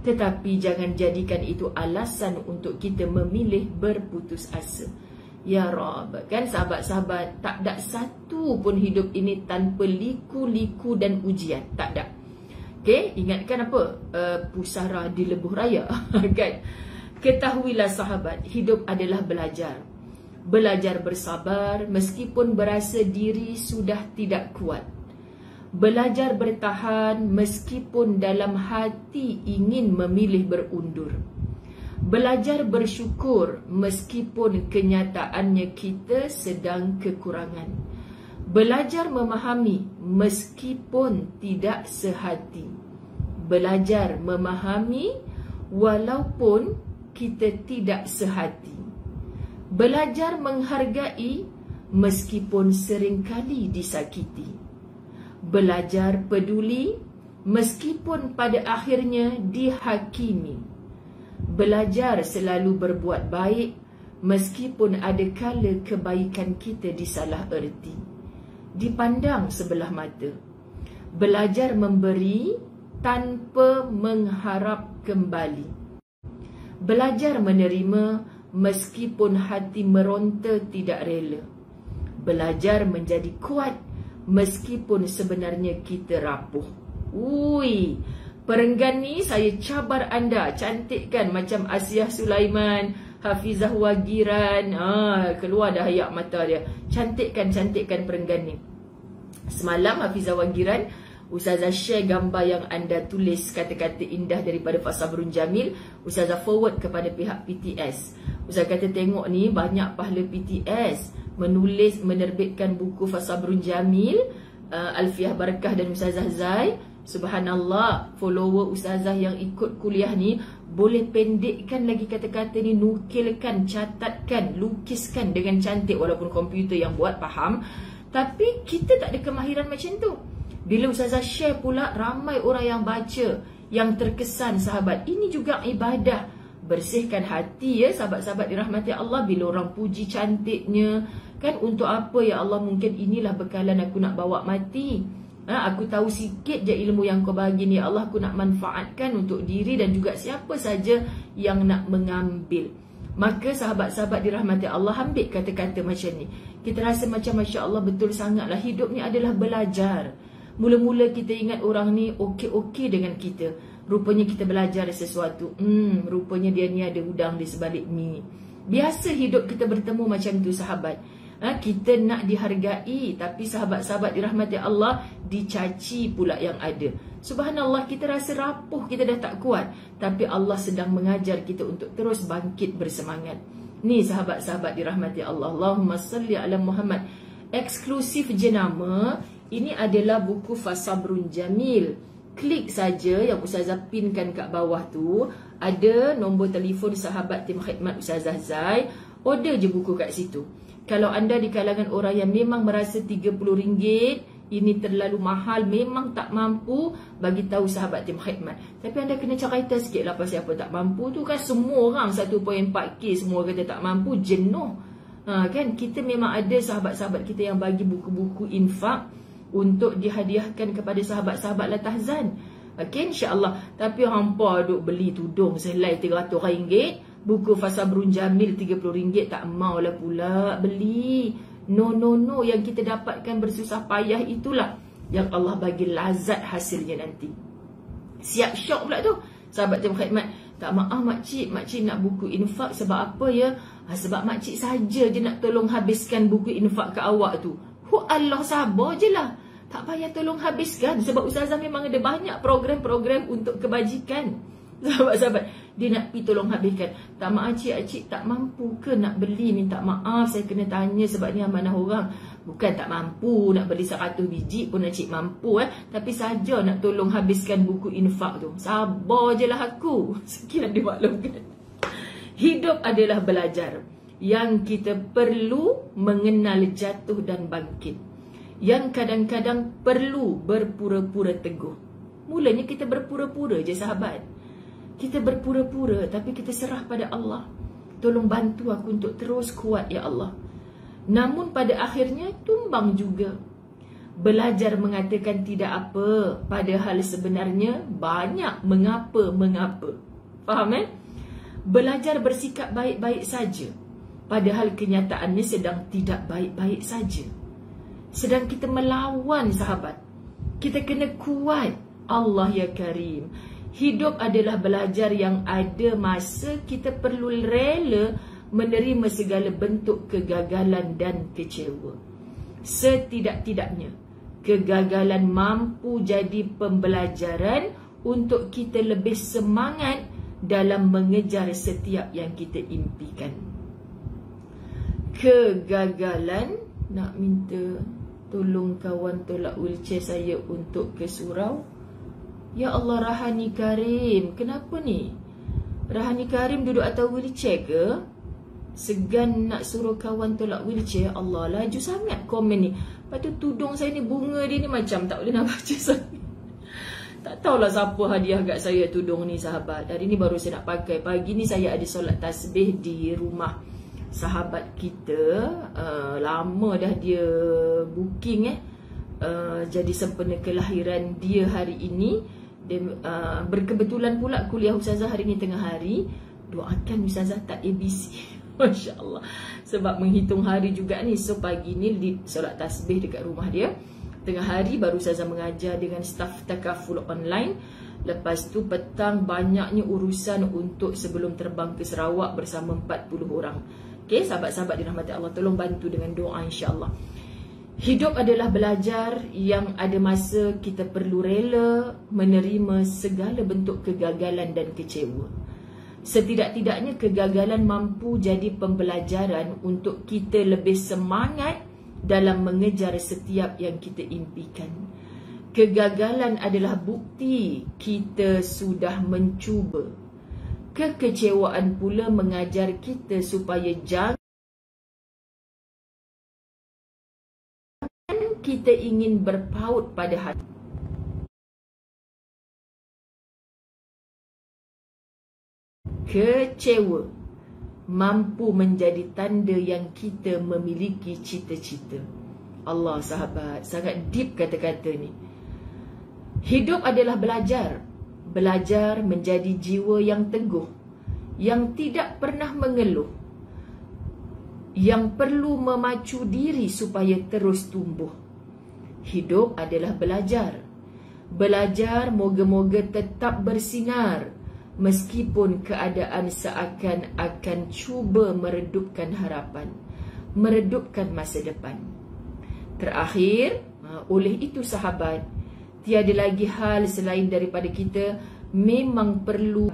Tetapi jangan jadikan itu alasan untuk kita memilih berputus asa. Ya Rab, kan sahabat-sahabat, tak ada satu pun hidup ini tanpa liku-liku dan ujian. Tak ada. Okay, ingatkan apa? Pusara di lebuh raya. Kan? Ketahuilah sahabat, hidup adalah belajar. Belajar bersabar meskipun berasa diri sudah tidak kuat. Belajar bertahan meskipun dalam hati ingin memilih berundur. Belajar bersyukur meskipun kenyataannya kita sedang kekurangan. Belajar memahami meskipun tidak sehati. Belajar memahami walaupun kita tidak sehati. Belajar menghargai meskipun seringkali disakiti. Belajar peduli meskipun pada akhirnya dihakimi. Belajar selalu berbuat baik meskipun ada kala kebaikan kita disalah erti, dipandang sebelah mata. Belajar memberi tanpa mengharap kembali. Belajar menerima meskipun hati meronta tidak rela. Belajar menjadi kuat meskipun sebenarnya kita rapuh. Ui, perenggan ni saya cabar anda cantikkan macam Asiah Sulaiman, Hafizah Wagiran. Keluar dah ayak mata dia. Cantikkan perenggan ni. Semalam Hafizah Wagiran, Ustazah share gambar yang anda tulis kata-kata indah daripada Pak Sabrun Jamil. Ustazah forward kepada pihak PTS. Ustazah kata tengok ni banyak pahala PTS menerbitkan buku Pak Sabrun Jamil, Alfiah Barakah dan Ustazah Zai. Subhanallah, follower Ustazah yang ikut kuliah ni boleh pendekkan lagi kata-kata ni, nukilkan, catatkan, lukiskan dengan cantik. Walaupun komputer yang buat faham, tapi kita tak ada kemahiran macam tu. Bila Ustazah share pula, ramai orang yang baca, yang terkesan sahabat. Ini juga ibadah. Bersihkan hati ya sahabat-sahabat dirahmati Allah. Bila orang puji cantiknya, kan untuk apa ya Allah, mungkin inilah bekalan aku nak bawa mati. Aku tahu sikit je ilmu yang kau bagi ni ya Allah, aku nak manfaatkan untuk diri dan juga siapa saja yang nak mengambil. Maka sahabat-sahabat dirahmati Allah, ambil kata-kata macam ni. Kita rasa macam Masya Allah, betul sangatlah. Hidup ni adalah belajar. Mula-mula kita ingat orang ni okey-okey dengan kita. Rupanya kita belajar sesuatu. Rupanya dia ni ada udang di sebalik mi. Biasa hidup kita bertemu macam tu sahabat. Kita nak dihargai, tapi sahabat-sahabat dirahmati Allah dicaci pula yang ada. Subhanallah, kita rasa rapuh, kita dah tak kuat, tapi Allah sedang mengajar kita untuk terus bangkit bersemangat. Ni sahabat-sahabat dirahmati Allah. Allahumma salli ala Muhammad. Eksklusif jenama. Ini adalah buku Fasabrun Jamil. Klik saja yang Ustazah pinkan kat bawah tu. Ada nombor telefon sahabat tim khidmat Ustazah Zai. Order je buku kat situ. Kalau anda di kalangan orang yang memang merasa RM30 ini terlalu mahal, memang tak mampu, bagi tahu sahabat tim khidmat. Tapi anda kena cerita sikit lah pasal apa tak mampu tu kan. Semua orang 1.4K semua kata tak mampu, jenuh. Kan kita memang ada sahabat-sahabat kita yang bagi buku-buku infak untuk dihadiahkan kepada sahabat-sahabat Latahzan. Okey, insya-Allah. Tapi hampa duk beli tudung selai RM300, buku Fasabrun Jamil RM30 tak maulah pula beli. No, yang kita dapatkan bersusah payah itulah yang Allah bagi lazat hasilnya nanti. Siap syok pula tu sahabat tim khidmat. Tak maaf makcik nak buku infak sebab apa ya? Sebab makcik saja je nak tolong habiskan buku infak ke awak tu. Allah, sabar je lah. Tak payah tolong habiskan. Sebab Ustazah memang ada banyak program-program untuk kebajikan. Sahabat-sahabat, dia nak pergi tolong habiskan. Tak maaf cik tak mampu ke nak beli? Minta maaf, saya kena tanya sebab ni amanah orang. Bukan tak mampu nak beli 100 biji pun cik mampu tapi saja nak tolong habiskan buku infak tu. Sabar je lah aku. Sekian dimaklumkan. Hidup adalah belajar. Yang kita perlu mengenal jatuh dan bangkit. Yang kadang-kadang perlu berpura-pura teguh. Mulanya kita berpura-pura je sahabat. Kita berpura-pura tapi kita serah pada Allah. Tolong bantu aku untuk terus kuat ya Allah. Namun pada akhirnya tumbang juga. Belajar mengatakan tidak apa, padahal sebenarnya banyak mengapa-mengapa. Faham Belajar bersikap baik-baik saja, padahal kenyataannya sedang tidak baik-baik saja. Sedang kita melawan sahabat. Kita kena kuat. Allah ya Karim. Hidup adalah belajar yang ada masa kita perlu rela menerima segala bentuk kegagalan dan kecewa. Setidak-tidaknya, kegagalan mampu jadi pembelajaran untuk kita lebih semangat dalam mengejar setiap yang kita impikan. Kegagalan, nak minta tolong kawan tolak wheelchair saya untuk ke surau. Ya Allah, Rahani Karim, kenapa ni? Rahani Karim duduk atas wheelchair ke? Segan nak suruh kawan tolak wheelchair. Allah, laju sangat komen ni. Lepas tu tudung saya ni, bunga dia ni macam tak boleh nak baca saya. Tak tahulah siapa hadiah kat saya tudung ni sahabat. Hari ni baru saya nak pakai. Pagi ni saya ada solat tasbih di rumah sahabat kita. Lama dah dia booking jadi sempena kelahiran dia hari ini. Dia, berkebetulan pula kuliah Ustazah hari ni tengah hari. Doakan Ustazah tak ABC. Masya Allah. Sebab menghitung hari juga ni. So pagi ni di solat tasbih dekat rumah dia. Tengah hari baru Ustazah mengajar dengan staf takaful online. Lepas tu petang banyaknya urusan untuk sebelum terbang ke Sarawak bersama 40 orang. Okay, sahabat-sahabat dirahmati Allah, tolong bantu dengan doa insya-Allah. Hidup adalah belajar yang ada masa kita perlu rela menerima segala bentuk kegagalan dan kecewa. Setidak-tidaknya kegagalan mampu jadi pembelajaran untuk kita lebih semangat dalam mengejar setiap yang kita impikan. Kegagalan adalah bukti kita sudah mencuba. Kekecewaan pula mengajar kita supaya jangan kita ingin berpaut pada hati. Kecewa mampu menjadi tanda yang kita memiliki cita-cita. Allah sahabat, sangat deep kata-kata ni. Hidup adalah belajar. Belajar menjadi jiwa yang teguh, yang tidak pernah mengeluh, yang perlu memacu diri supaya terus tumbuh. Hidup adalah belajar. Belajar moga-moga tetap bersinar meskipun keadaan seakan-akan cuba meredupkan harapan, meredupkan masa depan. Terakhir, oleh itu sahabat, tiada lagi hal selain daripada kita memang perlu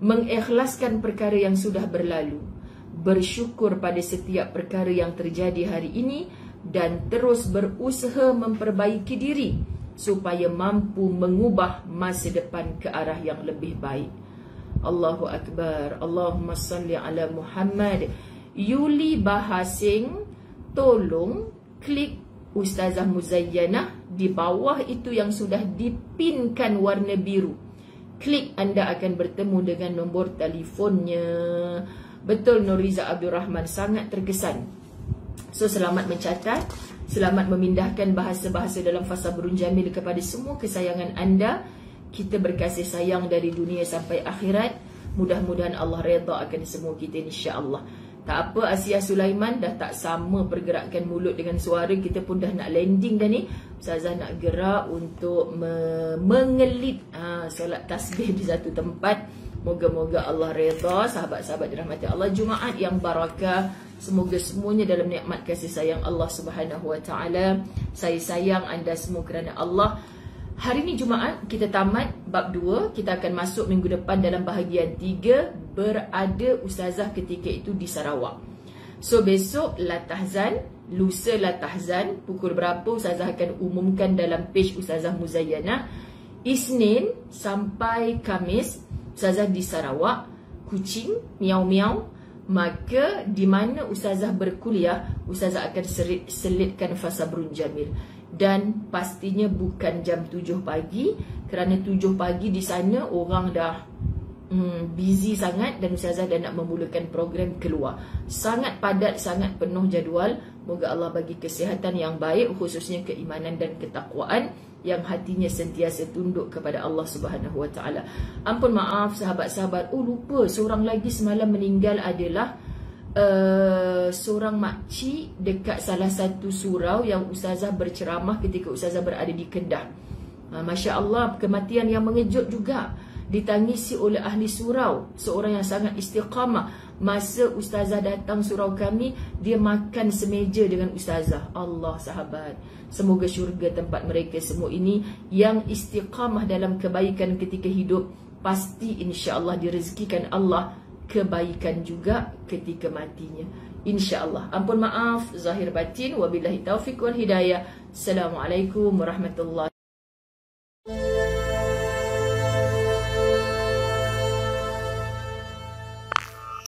mengikhlaskan perkara yang sudah berlalu, bersyukur pada setiap perkara yang terjadi hari ini, dan terus berusaha memperbaiki diri supaya mampu mengubah masa depan ke arah yang lebih baik. Allahu Akbar. Allahumma salli ala Muhammad. Yuli Bahasing, tolong klik Ustazah Muzayyanah di bawah itu yang sudah dipinkan warna biru. Klik, anda akan bertemu dengan nombor telefonnya. Betul, Nuriza Abdul Rahman, sangat terkesan. So selamat mencatat, selamat memindahkan bahasa-bahasa dalam fasa Burun Jamil kepada semua kesayangan anda. Kita berkasih sayang dari dunia sampai akhirat. Mudah-mudahan Allah redha akan semua kita insya-Allah. Tak apa, Asia Sulaiman dah tak sama pergerakan mulut dengan suara. Kita pun dah nak landing dah ni. Ustazah nak gerak untuk mengelit solat tasbih di satu tempat. Moga-moga Allah redha. Sahabat-sahabat dirahmati Allah, Jumaat yang barakah. Semoga semuanya dalam nikmat kasih sayang Allah Subhanahu Wa Taala. Saya sayang anda semua kerana Allah. Hari ni Jumaat, kita tamat bab 2. Kita akan masuk minggu depan dalam bahagian 3. Berada Ustazah ketika itu di Sarawak. So besok la tahzan, lusa la tahzan. Pukul berapa Ustazah akan umumkan dalam page Ustazah Muzayyanah. Isnin sampai Khamis Ustazah di Sarawak. Kucing miau-miau. Maka di mana Ustazah berkuliah, Ustazah akan selitkan fasa Burun Jamil. Dan pastinya bukan jam 7 pagi, kerana 7 pagi di sana orang dah busy sangat dan Ustazah dah nak memulakan program keluar. Sangat padat, sangat penuh jadual. Moga Allah bagi kesihatan yang baik, khususnya keimanan dan ketakwaan, yang hatinya sentiasa tunduk kepada Allah Subhanahu Wa Taala. Ampun maaf sahabat-sahabat, lupa seorang lagi semalam meninggal adalah seorang makcik dekat salah satu surau yang Ustazah berceramah ketika Ustazah berada di Kedah. Masya Allah, kematian yang mengejut juga. ditangisi oleh ahli surau, seorang yang sangat istiqamah. Masa ustazah datang surau kami, dia makan semeja dengan ustazah. Allah sahabat, semoga syurga tempat mereka semua ini yang istiqamah dalam kebaikan ketika hidup. Pasti insya-Allah direzekikan Allah kebaikan juga ketika matinya, insya-Allah. Ampun maaf zahir batin, wabillahi taufik wal hidayah. Assalamualaikum warahmatullahi